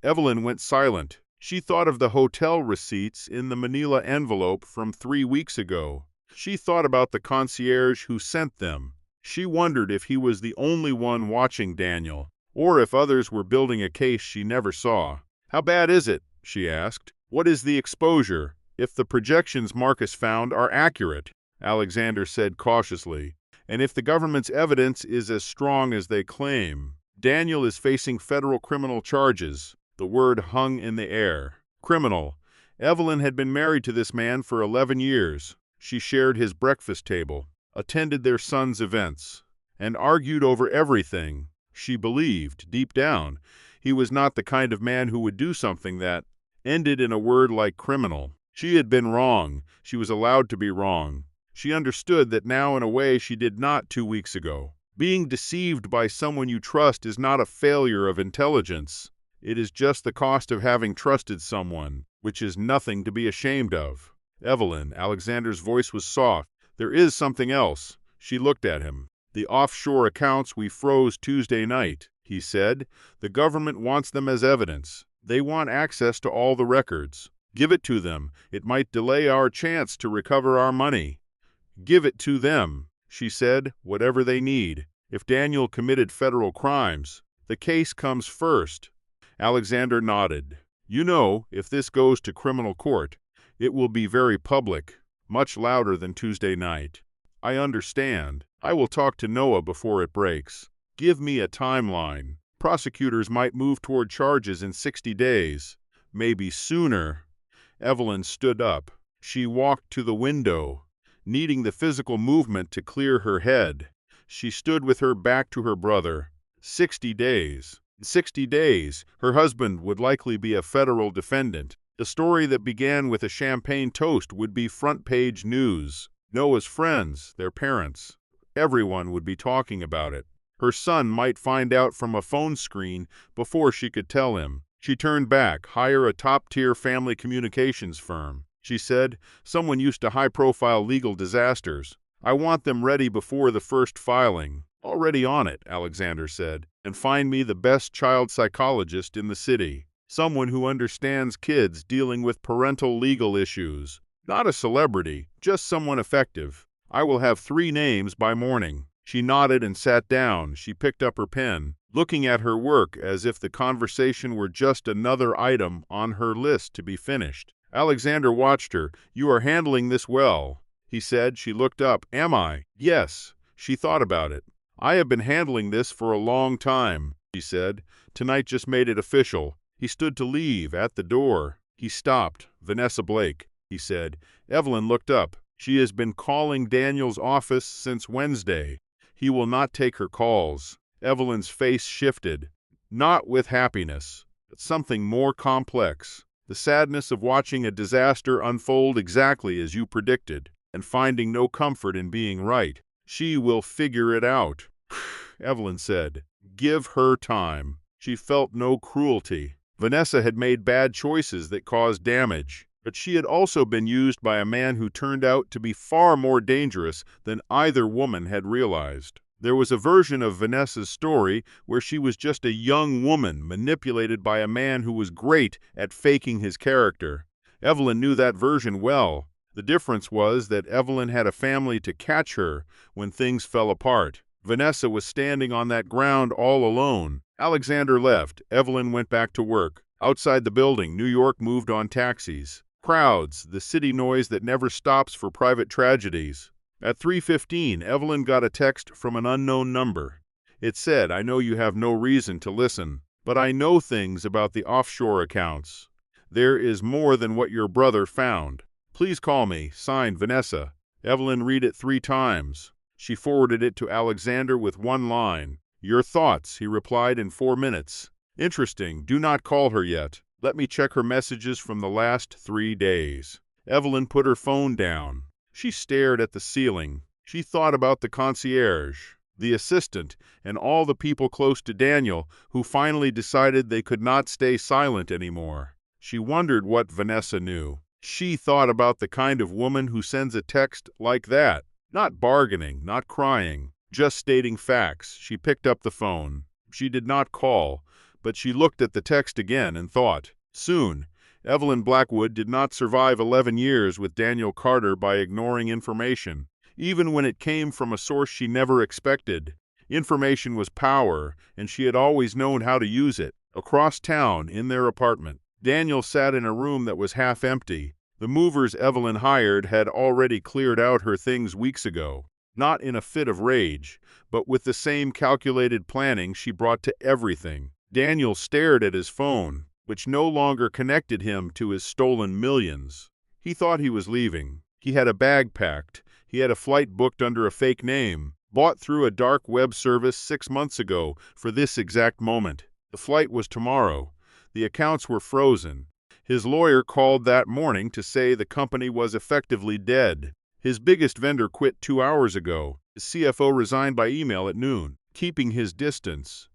Evelyn went silent. She thought of the hotel receipts in the manila envelope from 3 weeks ago. She thought about the concierge who sent them. She wondered if he was the only one watching Daniel, or if others were building a case she never saw. "How bad is it?" she asked. "What is the exposure, if the projections Marcus found are accurate?" Alexander said cautiously. "And if the government's evidence is as strong as they claim?" "Daniel is facing federal criminal charges." The word hung in the air. Criminal. Evelyn had been married to this man for 11 years. She shared his breakfast table, attended their son's events, and argued over everything. She believed, deep down, he was not the kind of man who would do something that ended in a word like criminal. She had been wrong. She was allowed to be wrong. She understood that now in a way she did not 2 weeks ago. Being deceived by someone you trust is not a failure of intelligence. It is just the cost of having trusted someone, which is nothing to be ashamed of. "Evelyn," Alexander's voice was soft. "There is something else." She looked at him. "The offshore accounts we froze Tuesday night," he said. "The government wants them as evidence. They want access to all the records. Give it to them. It might delay our chance to recover our money." "Give it to them," she said, "whatever they need. If Daniel committed federal crimes, the case comes first." Alexander nodded. "You know, if this goes to criminal court, it will be very public, much louder than Tuesday night." "I understand. I will talk to Noah before it breaks. Give me a timeline. Prosecutors might move toward charges in 60 days. Maybe sooner." Evelyn stood up. She walked to the window, needing the physical movement to clear her head. She stood with her back to her brother. 60 days. 60 days. Her husband would likely be a federal defendant. The story that began with a champagne toast would be front-page news. Noah's friends, their parents, everyone would be talking about it. Her son might find out from a phone screen before she could tell him. She turned back. "Hire a top-tier family communications firm," she said. "Someone used to high-profile legal disasters. I want them ready before the first filing." "Already on it," Alexander said. "And find me the best child psychologist in the city. Someone who understands kids dealing with parental legal issues. Not a celebrity, just someone effective. I will have 3 names by morning." She nodded and sat down. She picked up her pen, looking at her work as if the conversation were just another item on her list to be finished. Alexander watched her. "You are handling this well," he said. She looked up. "Am I?" "Yes." She thought about it. "I have been handling this for a long time," she said. "Tonight just made it official." He stood to leave. At the door, he stopped. "Vanessa Blake," he said. Evelyn looked up. "She has been calling Daniel's office since Wednesday. He will not take her calls." Evelyn's face shifted. Not with happiness, but something more complex. The sadness of watching a disaster unfold exactly as you predicted, and finding no comfort in being right. "She will figure it out," Evelyn said. "Give her time." She felt no cruelty. Vanessa had made bad choices that caused damage, but she had also been used by a man who turned out to be far more dangerous than either woman had realized. There was a version of Vanessa's story where she was just a young woman manipulated by a man who was great at faking his character. Evelyn knew that version well. The difference was that Evelyn had a family to catch her when things fell apart. Vanessa was standing on that ground all alone. Alexander left. Evelyn went back to work. Outside the building, New York moved on taxis. Crowds, the city noise that never stops for private tragedies. At 3:15, Evelyn got a text from an unknown number. It said, "I know you have no reason to listen, but I know things about the offshore accounts. There is more than what your brother found. Please call me." Signed, Vanessa. Evelyn read it 3 times. She forwarded it to Alexander with 1 line. "Your thoughts," he replied in 4 minutes. "Interesting. Do not call her yet. Let me check her messages from the last 3 days." Evelyn put her phone down. She stared at the ceiling. She thought about the concierge, the assistant, and all the people close to Daniel who finally decided they could not stay silent anymore. She wondered what Vanessa knew. She thought about the kind of woman who sends a text like that. Not bargaining, not crying, just stating facts. She picked up the phone. She did not call, but she looked at the text again and thought. Soon, Evelyn Blackwood did not survive 11 years with Daniel Carter by ignoring information, even when it came from a source she never expected. Information was power, and she had always known how to use it. Across town, in their apartment, Daniel sat in a room that was half empty. The movers Evelyn hired had already cleared out her things weeks ago, not in a fit of rage, but with the same calculated planning she brought to everything. Daniel stared at his phone, which no longer connected him to his stolen millions. He thought he was leaving. He had a bag packed. He had a flight booked under a fake name, bought through a dark web service 6 months ago for this exact moment. The flight was tomorrow. The accounts were frozen. His lawyer called that morning to say the company was effectively dead. His biggest vendor quit 2 hours ago. His CFO resigned by email at noon, keeping his distance.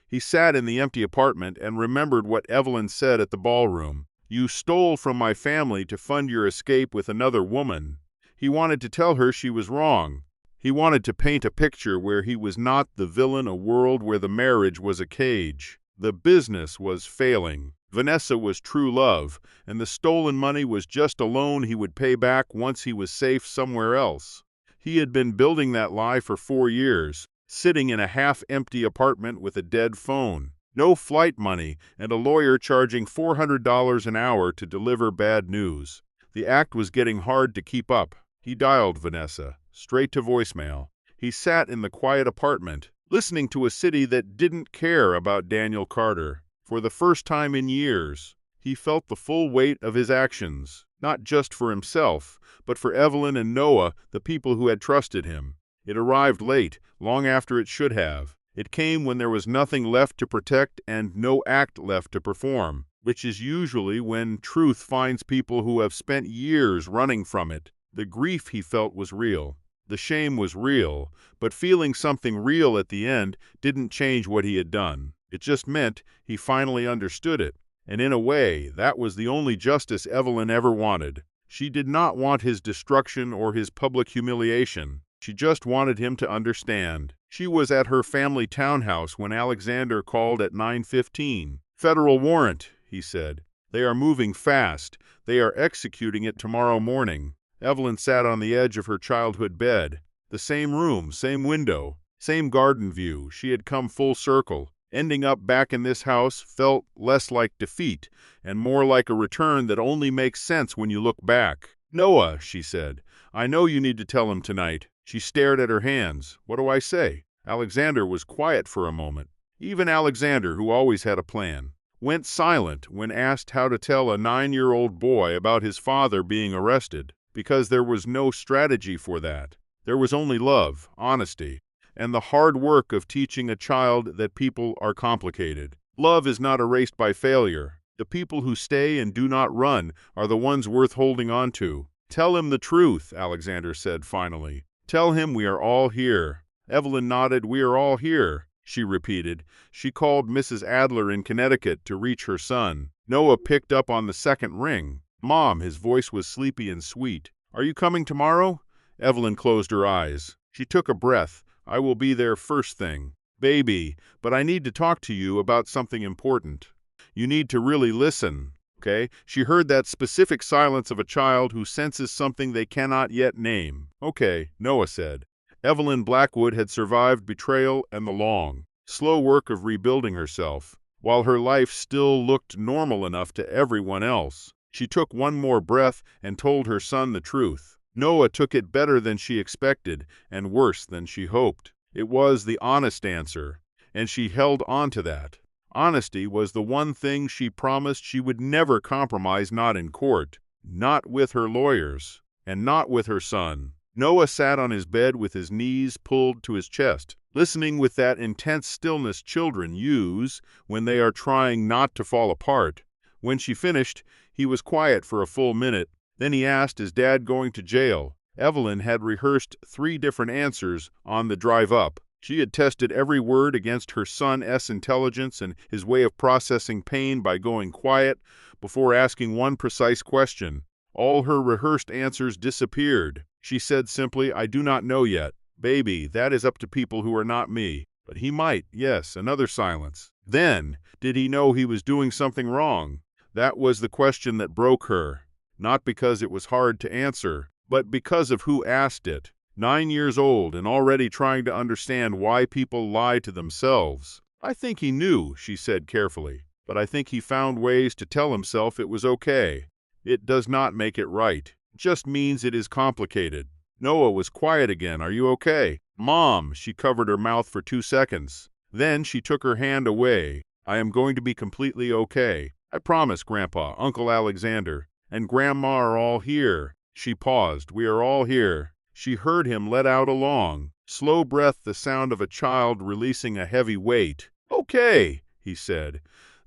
He sat in the empty apartment and remembered what Evelyn said at the ballroom. "You stole from my family to fund your escape with another woman." He wanted to tell her she was wrong. He wanted to paint a picture where he was not the villain, a world where the marriage was a cage. The business was failing. Vanessa was true love, and the stolen money was just a loan he would pay back once he was safe somewhere else. He had been building that lie for 4 years, sitting in a half-empty apartment with a dead phone, no flight money, and a lawyer charging $400 an hour to deliver bad news. The act was getting hard to keep up. He dialed Vanessa, straight to voicemail. He sat in the quiet apartment, listening to a city that didn't care about Daniel Carter. For the first time in years, he felt the full weight of his actions, not just for himself, but for Evelyn and Noah, the people who had trusted him. It arrived late, long after it should have. It came when there was nothing left to protect and no act left to perform, which is usually when truth finds people who have spent years running from it. The grief he felt was real. The shame was real, but feeling something real at the end didn't change what he had done. It just meant he finally understood it. And in a way, that was the only justice Evelyn ever wanted. She did not want his destruction or his public humiliation. She just wanted him to understand. She was at her family townhouse when Alexander called at 9:15. "Federal warrant," he said. "They are moving fast. They are executing it tomorrow morning." Evelyn sat on the edge of her childhood bed. The same room, same window, same garden view. She had come full circle. Ending up back in this house felt less like defeat and more like a return that only makes sense when you look back. "Noah," she said, "I know you need to tell him tonight." She stared at her hands. "What do I say?" Alexander was quiet for a moment. Even Alexander, who always had a plan, went silent when asked how to tell a 9-year-old boy about his father being arrested, because there was no strategy for that. There was only love, honesty, and the hard work of teaching a child that people are complicated. Love is not erased by failure. The people who stay and do not run are the ones worth holding on to. "Tell him the truth," Alexander said finally. "Tell him we are all here." Evelyn nodded. "We are all here," she repeated. She called Mrs. Adler in Connecticut to reach her son. Noah picked up on the second ring. "Mom," his voice was sleepy and sweet. "Are you coming tomorrow?" Evelyn closed her eyes. She took a breath. "I will be there first thing." "Baby, but I need to talk to you about something important. You need to really listen, okay?" She heard that specific silence of a child who senses something they cannot yet name. "Okay," Noah said. Evelyn Blackwood had survived betrayal and the long, slow work of rebuilding herself, while her life still looked normal enough to everyone else. She took one more breath and told her son the truth. Noah took it better than she expected and worse than she hoped. It was the honest answer, and she held on to that. Honesty was the one thing she promised she would never compromise, not in court, not with her lawyers, and not with her son. Noah sat on his bed with his knees pulled to his chest, listening with that intense stillness children use when they are trying not to fall apart. When she finished, he was quiet for a full minute. Then he asked, "Is Dad going to jail?" Evelyn had rehearsed 3 different answers on the drive up. She had tested every word against her son's intelligence and his way of processing pain by going quiet before asking one precise question. All her rehearsed answers disappeared. She said simply, "I do not know yet. Baby, that is up to people who are not me. But he might." Yes, another silence. Then, did he know he was doing something wrong? That was the question that broke her. Not because it was hard to answer, but because of who asked it. 9 years old and already trying to understand why people lie to themselves. "I think he knew," she said carefully. but I think he found ways to tell himself it was okay. It does not make it right. It just means it is complicated. Noah was quiet again. Are you okay? Mom, she covered her mouth for 2 seconds. Then she took her hand away. I am going to be completely okay. I promise, Grandpa, Uncle Alexander, and Grandma are all here. She paused. We are all here. She heard him let out a long, slow breath, the sound of a child releasing a heavy weight. Okay, he said.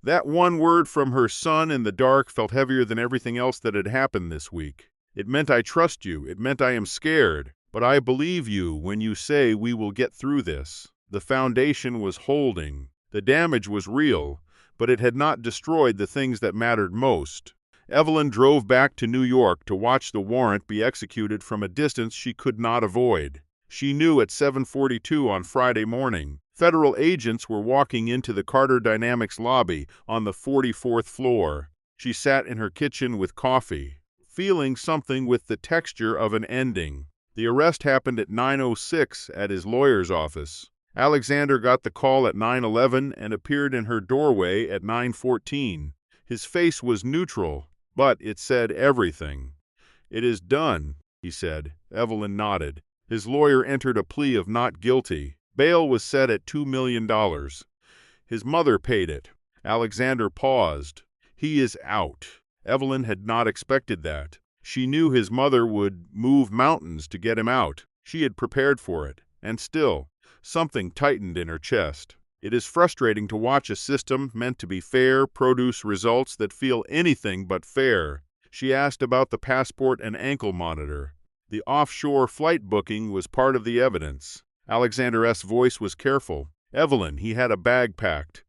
That one word from her son in the dark felt heavier than everything else that had happened this week. It meant I trust you. It meant I am scared. But I believe you when you say we will get through this. The foundation was holding. The damage was real, but it had not destroyed the things that mattered most. Evelyn drove back to New York to watch the warrant be executed from a distance she could not avoid. She knew at 7:42 on Friday morning, federal agents were walking into the Carter Dynamics lobby on the 44th floor. She sat in her kitchen with coffee, feeling something with the texture of an ending. The arrest happened at 9:06 at his lawyer's office. Alexander got the call at 9:11 and appeared in her doorway at 9:14. His face was neutral, but it said everything. It is done, he said. Evelyn nodded. His lawyer entered a plea of not guilty. Bail was set at $2 million. His mother paid it. Alexander paused. He is out. Evelyn had not expected that. She knew his mother would move mountains to get him out. She had prepared for it. And still, something tightened in her chest. It is frustrating to watch a system meant to be fair produce results that feel anything but fair. She asked about the passport and ankle monitor. The offshore flight booking was part of the evidence. Alexander's voice was careful. Evelyn, he had a bag packed.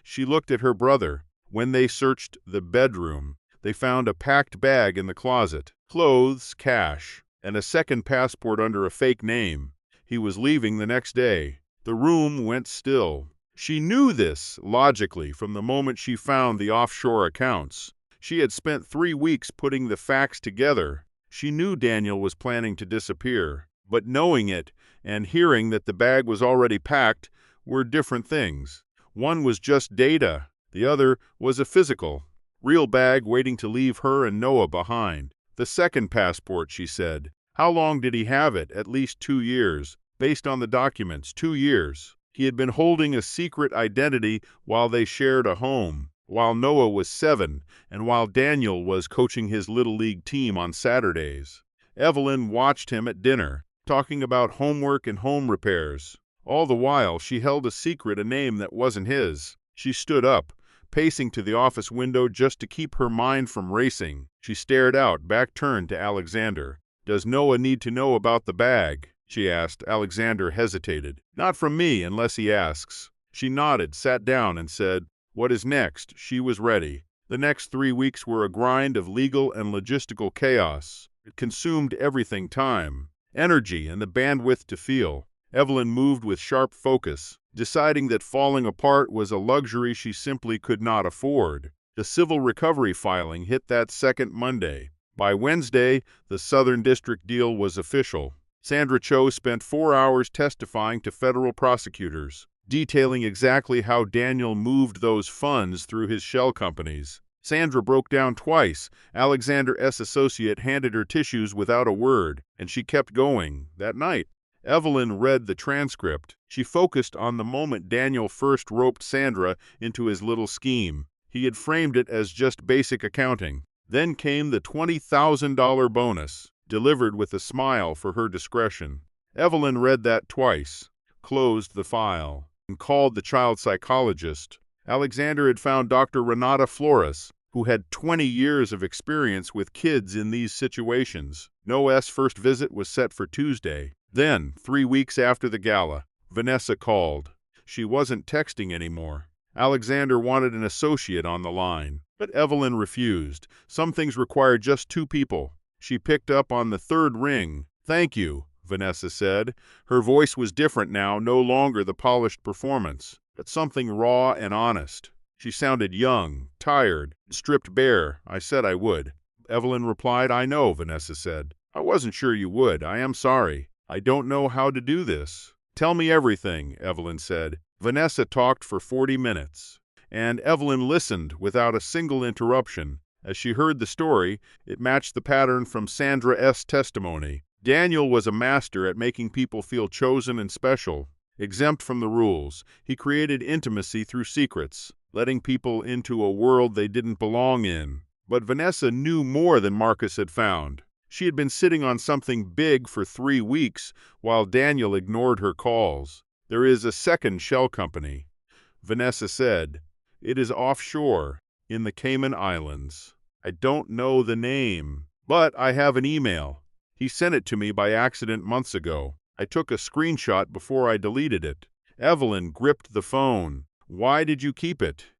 She looked at her brother. When they searched the bedroom, they found a packed bag in the closet, clothes, cash, and a second passport under a fake name. He was leaving the next day. The room went still. She knew this, logically, from the moment she found the offshore accounts. She had spent 3 weeks putting the facts together. She knew Daniel was planning to disappear. But knowing it and hearing that the bag was already packed were different things. One was just data. The other was a physical, real bag waiting to leave her and Noah behind. The second passport, she said. How long did he have it? At least 2 years. Based on the documents, 2 years. He had been holding a secret identity while they shared a home, while Noah was 7, and while Daniel was coaching his Little League team on Saturdays. Evelyn watched him at dinner, talking about homework and home repairs. All the while, she held a secret, a name that wasn't his. She stood up, pacing to the office window just to keep her mind from racing. She stared out, back turned to Alexander. Does Noah need to know about the bag? She asked. Alexander hesitated. Not from me, unless he asks. She nodded, sat down, and said, what is next? She was ready. The next 3 weeks were a grind of legal and logistical chaos. It consumed everything: time, energy, and the bandwidth to feel. Evelyn moved with sharp focus, deciding that falling apart was a luxury she simply could not afford. The civil recovery filing hit that second Monday. By Wednesday, the Southern District deal was official. Sandra Cho spent 4 hours testifying to federal prosecutors, detailing exactly how Daniel moved those funds through his shell companies. Sandra broke down twice. Alexander's associate handed her tissues without a word, and she kept going. That night, Evelyn read the transcript. She focused on the moment Daniel first roped Sandra into his little scheme. He had framed it as just basic accounting. Then came the $20,000 bonus, delivered with a smile for her discretion. Evelyn read that twice, closed the file, and called the child psychologist. Alexander had found Dr. Renata Flores, who had 20 years of experience with kids in these situations. Noah's first visit was set for Tuesday. Then, 3 weeks after the gala, Vanessa called. She wasn't texting anymore. Alexander wanted an associate on the line, but Evelyn refused. Some things required just 2 people. She picked up on the third ring. Thank you, Vanessa said. Her voice was different now, no longer the polished performance, but something raw and honest. She sounded young, tired, stripped bare. I said I would. Evelyn replied. I know, Vanessa said. I wasn't sure you would. I am sorry. I don't know how to do this. Tell me everything, Evelyn said. Vanessa talked for 40 minutes. and Evelyn listened without a single interruption. As she heard the story, it matched the pattern from Sandra's testimony. Daniel was a master at making people feel chosen and special. Exempt from the rules, he created intimacy through secrets, letting people into a world they didn't belong in. But Vanessa knew more than Marcus had found. She had been sitting on something big for 3 weeks, while Daniel ignored her calls. "There is a second shell company," Vanessa said. "It is offshore, in the Cayman Islands. I don't know the name, but I have an email. He sent it to me by accident months ago. I took a screenshot before I deleted it." Evelyn gripped the phone. "Why did you keep it?"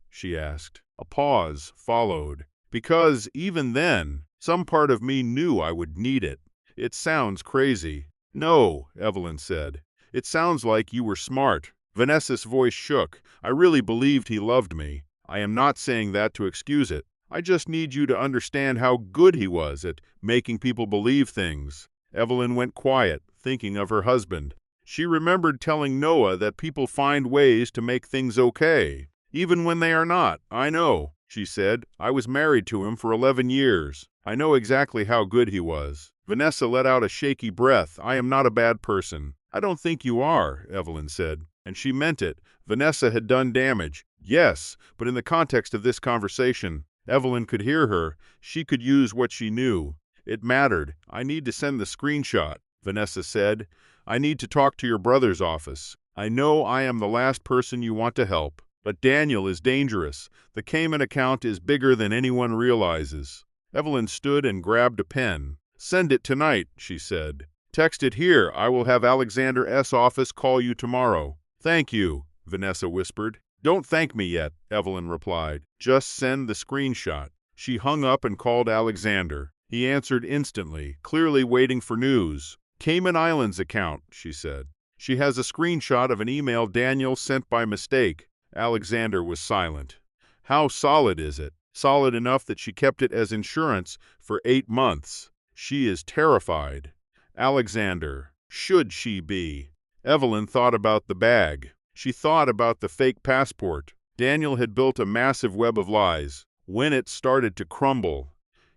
she asked. A pause followed. "Because even then, some part of me knew I would need it. It sounds crazy." "No," Evelyn said. "It sounds like you were smart." Vanessa's voice shook. "I really believed he loved me. I am not saying that to excuse it. I just need you to understand how good he was at making people believe things." Evelyn went quiet, thinking of her husband. She remembered telling Noah that people find ways to make things okay, even when they are not. "I know," she said. "I was married to him for 11 years. I know exactly how good he was." Vanessa let out a shaky breath. "I am not a bad person." "I don't think you are," Evelyn said. And she meant it. Vanessa had done damage. Yes, but in the context of this conversation, Evelyn could hear her. She could use what she knew. It mattered. "I need to send the screenshot," Vanessa said. "I need to talk to your brother's office. I know I am the last person you want to help, but Daniel is dangerous. The Cayman account is bigger than anyone realizes." Evelyn stood and grabbed a pen. "Send it tonight," she said. "Text it here. I will have Alexander's office call you tomorrow." "Thank you," Vanessa whispered. "Don't thank me yet," Evelyn replied. "Just send the screenshot." She hung up and called Alexander. He answered instantly, clearly waiting for news. "Cayman Islands account," she said. "She has a screenshot of an email Daniel sent by mistake." Alexander was silent. "How solid is it?" "Solid enough that she kept it as insurance for 8 months. She is terrified." "Alexander, should she be?" Evelyn thought about the bag. She thought about the fake passport. Daniel had built a massive web of lies. When it started to crumble,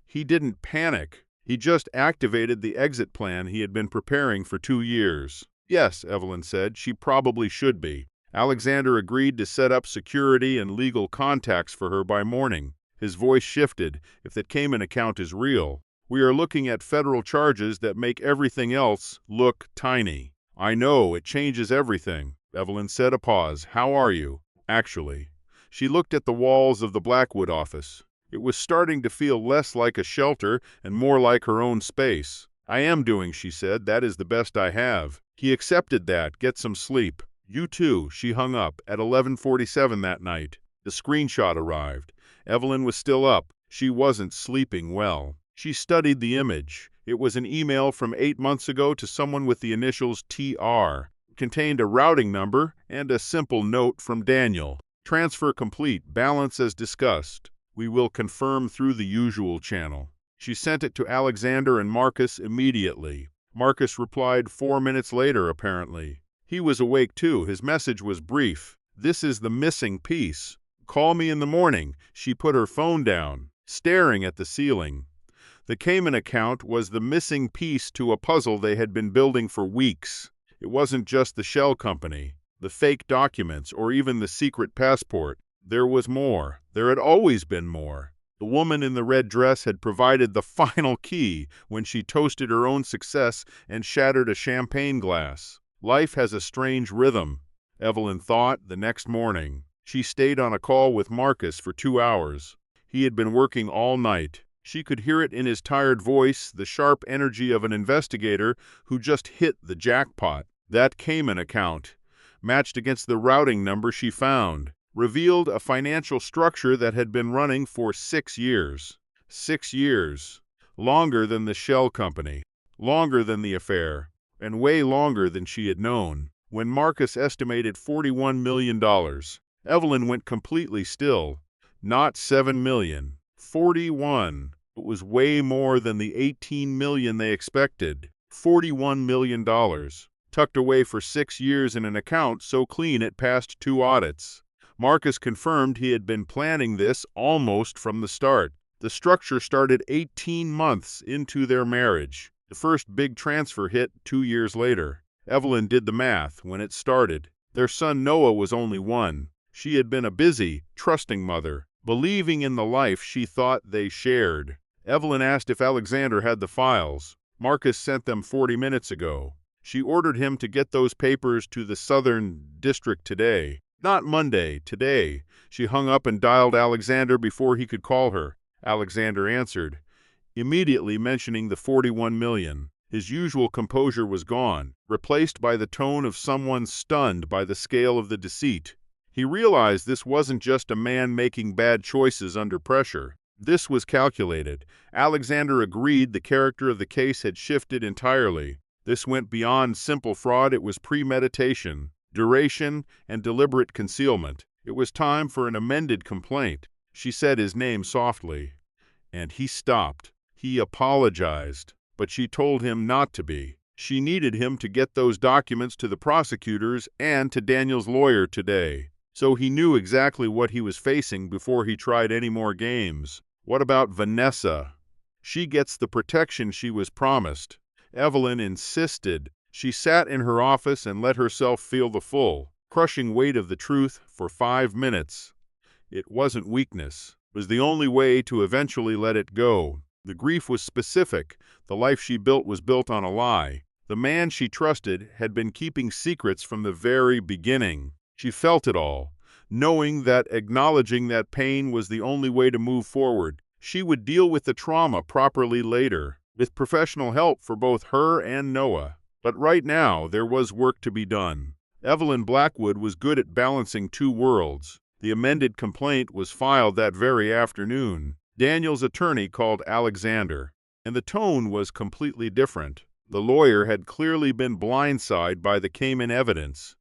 he didn't panic. He just activated the exit plan he had been preparing for 2 years. "Yes," Evelyn said, "she probably should be." Alexander agreed to set up security and legal contacts for her by morning. His voice shifted. "If that Cayman account is real, we are looking at federal charges that make everything else look tiny." "I know, it changes everything." Evelyn said. A pause. "How are you?" "Actually." She looked at the walls of the Blackwood office. It was starting to feel less like a shelter and more like her own space. "I am doing," she said. "That is the best I have." He accepted that. "Get some sleep." "You too." She hung up. At 11:47 that night, the screenshot arrived. Evelyn was still up. She wasn't sleeping well. She studied the image. It was an email from 8 months ago to someone with the initials TR. It contained a routing number and a simple note from Daniel. "Transfer complete. Balance as discussed. We will confirm through the usual channel." She sent it to Alexander and Marcus immediately. Marcus replied 4 minutes later, apparently. He was awake too. His message was brief. "This is the missing piece. Call me in the morning." She put her phone down, staring at the ceiling. The Cayman account was the missing piece to a puzzle they had been building for weeks. It wasn't just the shell company, the fake documents, or even the secret passport. There was more. There had always been more. The woman in the red dress had provided the final key when she toasted her own success and shattered a champagne glass. Life has a strange rhythm, Evelyn thought. The next morning, she stayed on a call with Marcus for 2 hours. He had been working all night. She could hear it in his tired voice, the sharp energy of an investigator who just hit the jackpot. That Cayman account, matched against the routing number she found, revealed a financial structure that had been running for 6 years. 6 years. Longer than the shell company. Longer than the affair. And way longer than she had known. When Marcus estimated $41 million, Evelyn went completely still. Not 7 million. 41. It was way more than the 18 million they expected. $41 million. Tucked away for 6 years in an account so clean it passed 2 audits. Marcus confirmed he had been planning this almost from the start. The structure started 18 months into their marriage. The first big transfer hit 2 years later. Evelyn did the math when it started. Their son Noah was only 1. She had been a busy, trusting mother, believing in the life she thought they shared. Evelyn asked if Alexander had the files. Marcus sent them 40 minutes ago. She ordered him to get those papers to the Southern District today. Not Monday, today. She hung up and dialed Alexander before he could call her. Alexander answered, immediately mentioning the 41 million. His usual composure was gone, replaced by the tone of someone stunned by the scale of the deceit. He realized this wasn't just a man making bad choices under pressure. This was calculated. Alexander agreed the character of the case had shifted entirely. This went beyond simple fraud. It was premeditation, duration, and deliberate concealment. It was time for an amended complaint. She said his name softly, and he stopped. He apologized, but she told him not to be. She needed him to get those documents to the prosecutors and to Daniel's lawyer today, so he knew exactly what he was facing before he tried any more games. What about Vanessa? She gets the protection she was promised. Evelyn insisted. She sat in her office and let herself feel the full, crushing weight of the truth for 5 minutes. It wasn't weakness. It was the only way to eventually let it go. The grief was specific. The life she built was built on a lie. The man she trusted had been keeping secrets from the very beginning. She felt it all, knowing that acknowledging that pain was the only way to move forward. She would deal with the trauma properly later, with professional help for both her and Noah. But right now, there was work to be done. Evelyn Blackwood was good at balancing 2 worlds. The amended complaint was filed that very afternoon. Daniel's attorney called Alexander, and the tone was completely different. The lawyer had clearly been blindsided by the came-in evidence.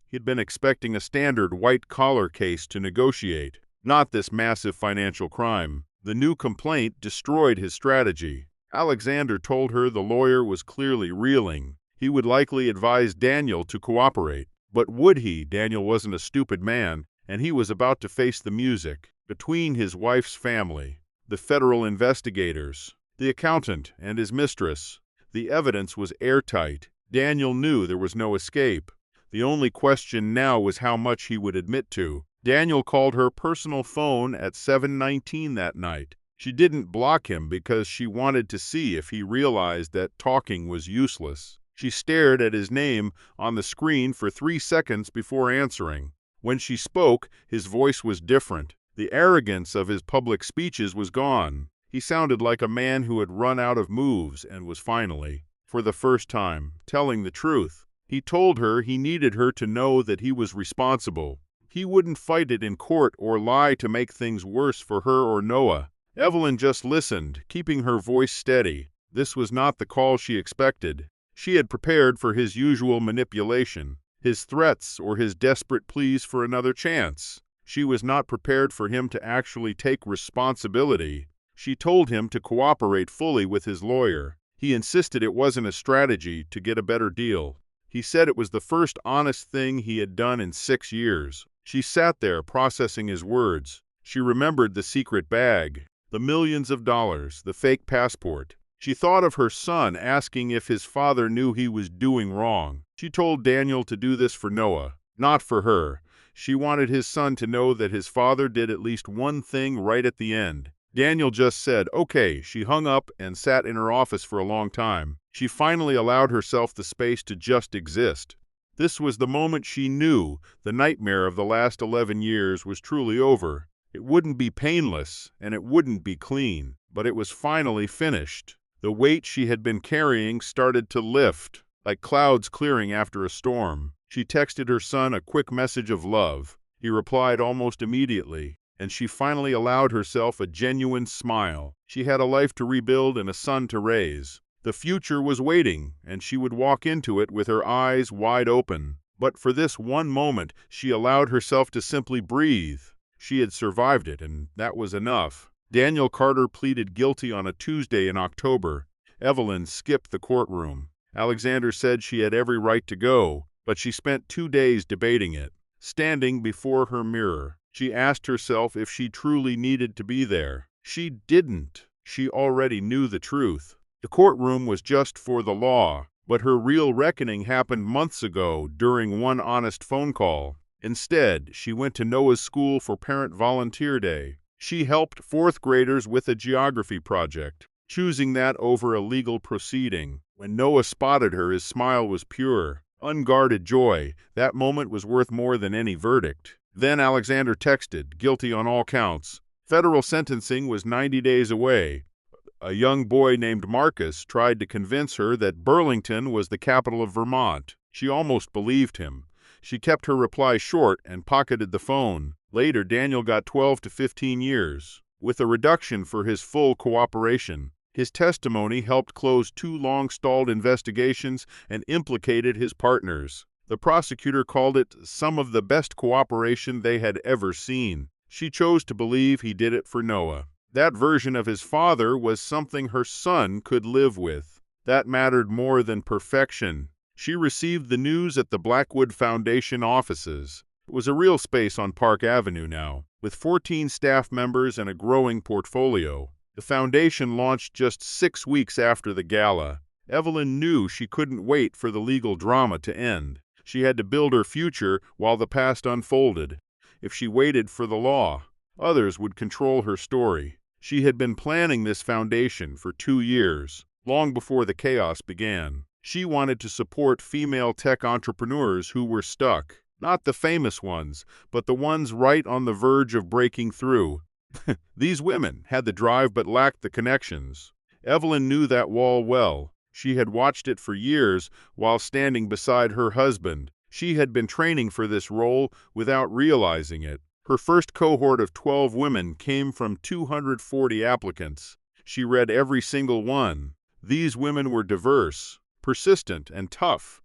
He'd been expecting a standard white-collar case to negotiate, not this massive financial crime. The new complaint destroyed his strategy. Alexander told her the lawyer was clearly reeling. He would likely advise Daniel to cooperate. But would he? Daniel wasn't a stupid man, and he was about to face the music. Between his wife's family, the federal investigators, the accountant, and his mistress, the evidence was airtight. Daniel knew there was no escape. The only question now was how much he would admit to. Daniel called her personal phone at 7:19 that night. She didn't block him because she wanted to see if he realized that talking was useless. She stared at his name on the screen for 3 seconds before answering. When she spoke, his voice was different. The arrogance of his public speeches was gone. He sounded like a man who had run out of moves and was finally, for the first time, telling the truth. He told her he needed her to know that he was responsible. He wouldn't fight it in court or lie to make things worse for her or Noah. Evelyn just listened, keeping her voice steady. This was not the call she expected. She had prepared for his usual manipulation, his threats or his desperate pleas for another chance. She was not prepared for him to actually take responsibility. She told him to cooperate fully with his lawyer. He insisted it wasn't a strategy to get a better deal. He said it was the first honest thing he had done in 6 years. She sat there processing his words. She remembered the secret bag, the millions of dollars, the fake passport. She thought of her son asking if his father knew he was doing wrong. She told Daniel to do this for Noah, not for her. She wanted his son to know that his father did at least one thing right at the end. Daniel just said, okay. She hung up and sat in her office for a long time. She finally allowed herself the space to just exist. This was the moment she knew the nightmare of the last 11 years was truly over. It wouldn't be painless, and it wouldn't be clean, but it was finally finished. The weight she had been carrying started to lift, like clouds clearing after a storm. She texted her son a quick message of love. He replied almost immediately, and she finally allowed herself a genuine smile. She had a life to rebuild and a son to raise. The future was waiting, and she would walk into it with her eyes wide open. But for this one moment, she allowed herself to simply breathe. She had survived it, and that was enough. Daniel Carter pleaded guilty on a Tuesday in October. Evelyn skipped the courtroom. Alexander said she had every right to go, but she spent 2 days debating it. standing before her mirror. She asked herself if she truly needed to be there. She didn't. She already knew the truth. The courtroom was just for the law, but her real reckoning happened months ago during one honest phone call. Instead, she went to Noah's School for Parent Volunteer Day. She helped fourth graders with a geography project, choosing that over a legal proceeding. When Noah spotted her, his smile was pure, unguarded joy. That moment was worth more than any verdict. Then Alexander texted, guilty on all counts. Federal sentencing was 90 days away. A young boy named Marcus tried to convince her that Burlington was the capital of Vermont. She almost believed him. She kept her reply short and pocketed the phone. Later, Daniel got 12 to 15 years, with a reduction for his full cooperation. His testimony helped close 2 long-stalled investigations and implicated his partners. The prosecutor called it some of the best cooperation they had ever seen. She chose to believe he did it for Noah. That version of his father was something her son could live with. That mattered more than perfection. She received the news at the Blackwood Foundation offices. It was a real space on Park Avenue now, with 14 staff members and a growing portfolio. The foundation launched just 6 weeks after the gala. Evelyn knew she couldn't wait for the legal drama to end. She had to build her future while the past unfolded. If she waited for the law, others would control her story. She had been planning this foundation for 2 years, long before the chaos began. She wanted to support female tech entrepreneurs who were stuck. Not the famous ones, but the ones right on the verge of breaking through. These women had the drive but lacked the connections. Evelyn knew that wall well. She had watched it for years while standing beside her husband. She had been training for this role without realizing it. Her first cohort of 12 women came from 240 applicants. She read every single one. These women were diverse, persistent, and tough.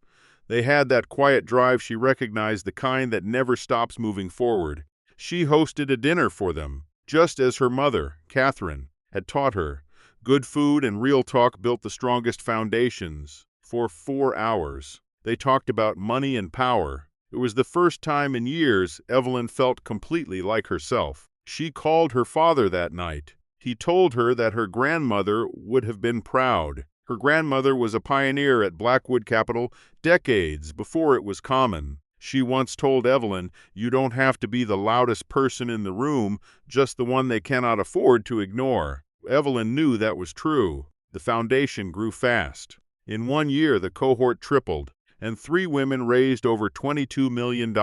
They had that quiet drive she recognized, the kind that never stops moving forward. She hosted a dinner for them, just as her mother, Catherine, had taught her. Good food and real talk built the strongest foundations. For 4 hours, they talked about money and power. It was the first time in years Evelyn felt completely like herself. She called her father that night. He told her that her grandmother would have been proud. Her grandmother was a pioneer at Blackwood Capital decades before it was common. She once told Evelyn, "You don't have to be the loudest person in the room, just the one they cannot afford to ignore." Evelyn knew that was true. The foundation grew fast. In 1 year, the cohort tripled, and 3 women raised over $22 million.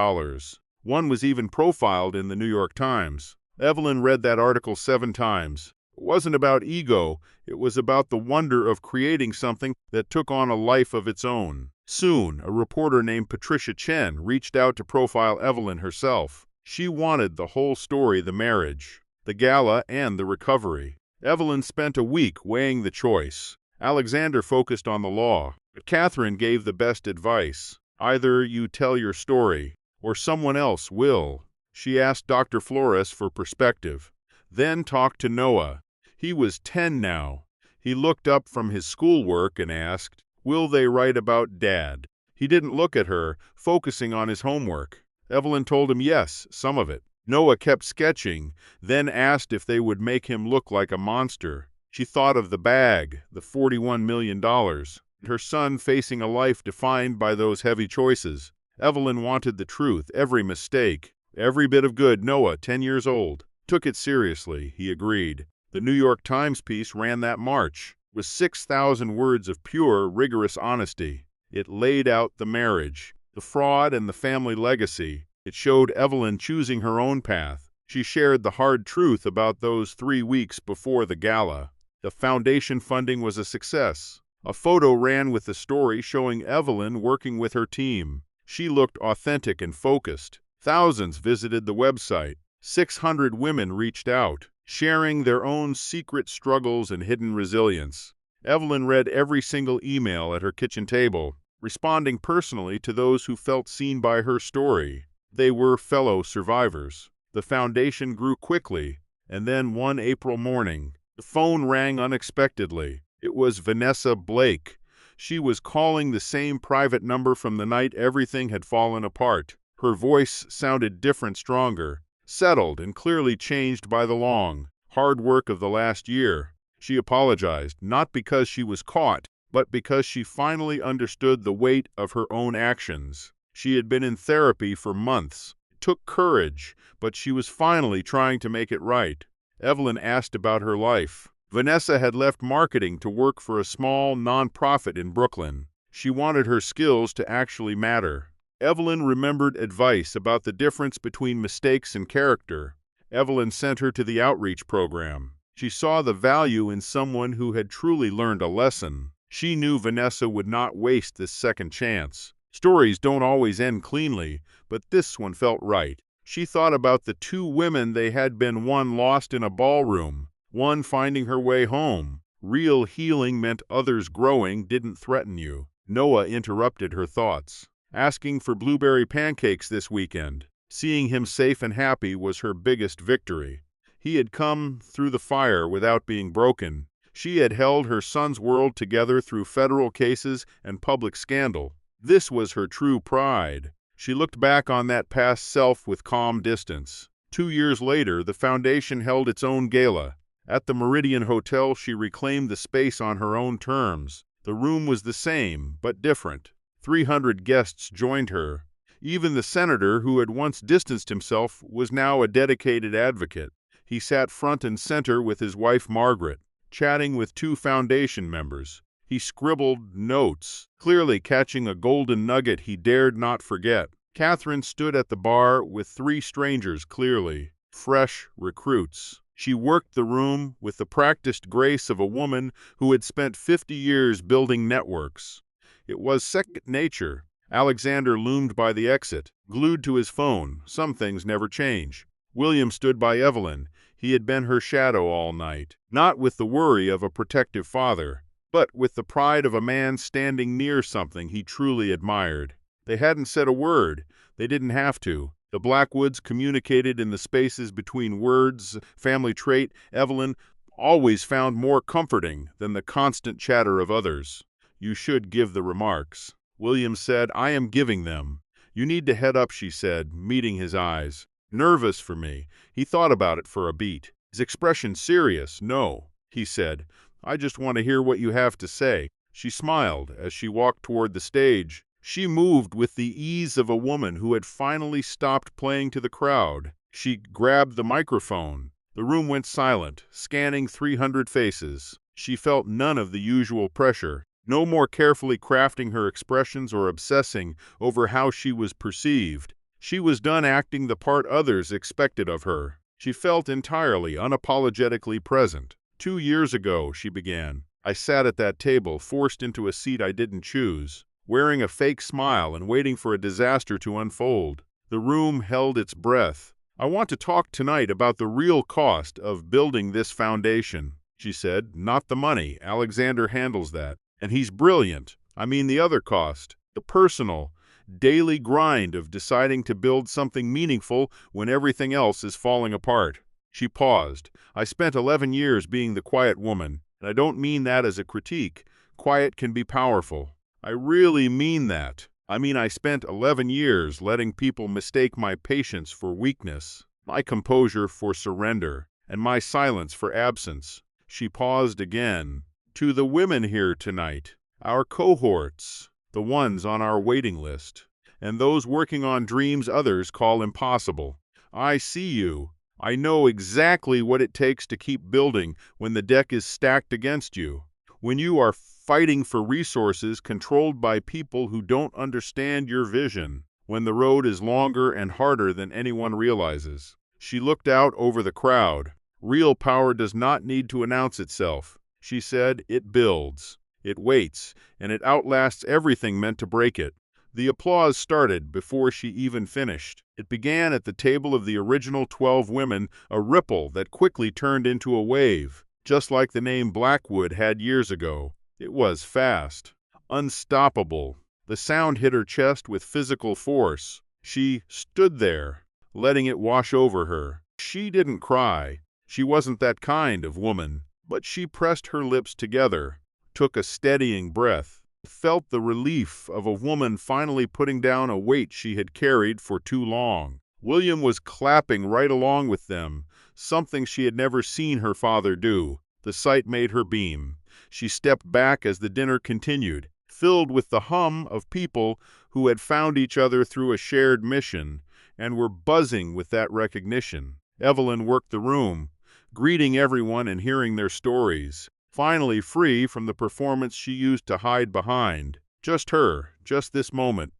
One was even profiled in the New York Times. Evelyn read that article 7 times. It wasn't about ego. It was about the wonder of creating something that took on a life of its own. Soon, a reporter named Patricia Chen reached out to profile Evelyn herself. She wanted the whole story: the marriage, the gala, and the recovery. Evelyn spent a week weighing the choice. Alexander focused on the law, but Catherine gave the best advice. Either you tell your story, or someone else will. She asked Dr. Flores for perspective, then talked to Noah. He was 10 now. He looked up from his schoolwork and asked, "Will they write about Dad?" He didn't look at her, focusing on his homework. Evelyn told him yes, some of it. Noah kept sketching, then asked if they would make him look like a monster. She thought of the bag, the $41 million, and her son facing a life defined by those heavy choices. Evelyn wanted the truth, every mistake, every bit of good. Noah, 10 years old, took it seriously. He agreed. The New York Times piece ran that March, with 6,000 words of pure, rigorous honesty. It laid out the marriage, the fraud, and the family legacy. It showed Evelyn choosing her own path. She shared the hard truth about those 3 weeks before the gala. The foundation funding was a success. A photo ran with the story showing Evelyn working with her team. She looked authentic and focused. Thousands visited the website. 600 women reached out, sharing their own secret struggles and hidden resilience. Evelyn read every single email at her kitchen table, responding personally to those who felt seen by her story. They were fellow survivors. The foundation grew quickly, and then one April morning, the phone rang unexpectedly. It was Vanessa Blake. She was calling the same private number from the night everything had fallen apart. Her voice sounded different, stronger, settled, and clearly changed by the long, hard work of the last year. She apologized, not because she was caught, but because she finally understood the weight of her own actions. She had been in therapy for months. It took courage, but she was finally trying to make it right. Evelyn asked about her life. Vanessa had left marketing to work for a small nonprofit in Brooklyn. She wanted her skills to actually matter. Evelyn remembered advice about the difference between mistakes and character. Evelyn sent her to the outreach program. She saw the value in someone who had truly learned a lesson. She knew Vanessa would not waste this second chance. Stories don't always end cleanly, but this one felt right. She thought about the two women they had been, one lost in a ballroom, one finding her way home. Real healing meant others growing, didn't threaten you. Noah interrupted her thoughts. Asking for blueberry pancakes this weekend. Seeing him safe and happy was her biggest victory. He had come through the fire without being broken. She had held her son's world together through federal cases and public scandal. This was her true pride. She looked back on that past self with calm distance. 2 years later, the foundation held its own gala. At the Meridian Hotel, she reclaimed the space on her own terms. The room was the same, but different. 300 guests joined her. Even the senator who had once distanced himself was now a dedicated advocate. He sat front and center with his wife Margaret, chatting with 2 foundation members. He scribbled notes, clearly catching a golden nugget he dared not forget. Catherine stood at the bar with 3 strangers, clearly fresh recruits. She worked the room with the practiced grace of a woman who had spent 50 years building networks. It was second nature. Alexander loomed by the exit, glued to his phone. Some things never change. William stood by Evelyn. He had been her shadow all night, not with the worry of a protective father, but with the pride of a man standing near something he truly admired. They hadn't said a word. They didn't have to. The Blackwoods communicated in the spaces between words, family trait Evelyn always found more comforting than the constant chatter of others. You should give the remarks. William said, I am giving them. You need to head up, she said, meeting his eyes. Nervous for me. He thought about it for a beat. His expression serious. No, he said. I just want to hear what you have to say. She smiled as she walked toward the stage. She moved with the ease of a woman who had finally stopped playing to the crowd. She grabbed the microphone. The room went silent, scanning 300 faces. She felt none of the usual pressure. No more carefully crafting her expressions or obsessing over how she was perceived. She was done acting the part others expected of her. She felt entirely, unapologetically present. 2 years ago, she began, I sat at that table, forced into a seat I didn't choose, wearing a fake smile and waiting for a disaster to unfold. The room held its breath. I want to talk tonight about the real cost of building this foundation, she said. Not the money. Alexander handles that. And he's brilliant. I mean the other cost, the personal, daily grind of deciding to build something meaningful when everything else is falling apart. She paused. I spent 11 years being the quiet woman, and I don't mean that as a critique. Quiet can be powerful. I really mean that. I mean I spent 11 years letting people mistake my patience for weakness, my composure for surrender, and my silence for absence. She paused again. To the women here tonight, our cohorts, the ones on our waiting list, and those working on dreams others call impossible. I see you. I know exactly what it takes to keep building when the deck is stacked against you. When you are fighting for resources controlled by people who don't understand your vision. When the road is longer and harder than anyone realizes. She looked out over the crowd. Real power does not need to announce itself. She said, it builds, it waits, and it outlasts everything meant to break it. The applause started before she even finished. It began at the table of the original 12 women, a ripple that quickly turned into a wave, just like the name Blackwood had years ago. It was fast, unstoppable. The sound hit her chest with physical force. She stood there, letting it wash over her. She didn't cry. She wasn't that kind of woman. But she pressed her lips together, took a steadying breath. Felt the relief of a woman finally putting down a weight she had carried for too long. William was clapping right along with them, something she had never seen her father do. The sight made her beam. She stepped back as the dinner continued, filled with the hum of people who had found each other through a shared mission and were buzzing with that recognition. Evelyn worked the room, greeting everyone and hearing their stories, finally free from the performance she used to hide behind. Just her, just this moment.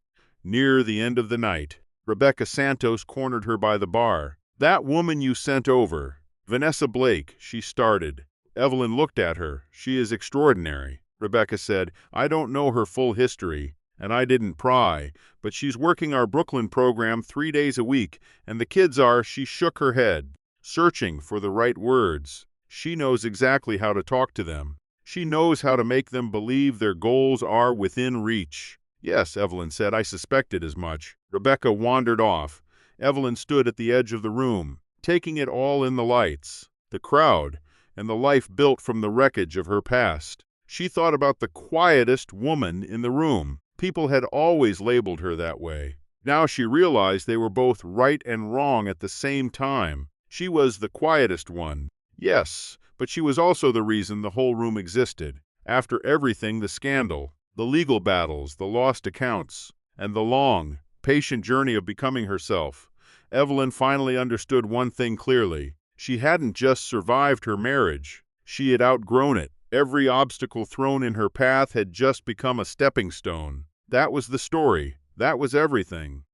Near the end of the night, Rebecca Santos cornered her by the bar. "That woman you sent over, Vanessa Blake," she started. Evelyn looked at her. "She is extraordinary," Rebecca said. "I don't know her full history, and I didn't pry, but she's working our Brooklyn program 3 days a week, and the kids are—" She shook her head, searching for the right words. "She knows exactly how to talk to them. She knows how to make them believe their goals are within reach." "Yes," Evelyn said, "I suspected as much." Rebecca wandered off. Evelyn stood at the edge of the room, taking it all in: the lights, the crowd, and the life built from the wreckage of her past. She thought about the quietest woman in the room. People had always labeled her that way. Now she realized they were both right and wrong at the same time. She was the quietest one, yes, but she was also the reason the whole room existed. After everything, the scandal, the legal battles, the lost accounts, and the long, patient journey of becoming herself, Evelyn finally understood one thing clearly. She hadn't just survived her marriage. She had outgrown it. Every obstacle thrown in her path had just become a stepping stone. That was the story. That was everything.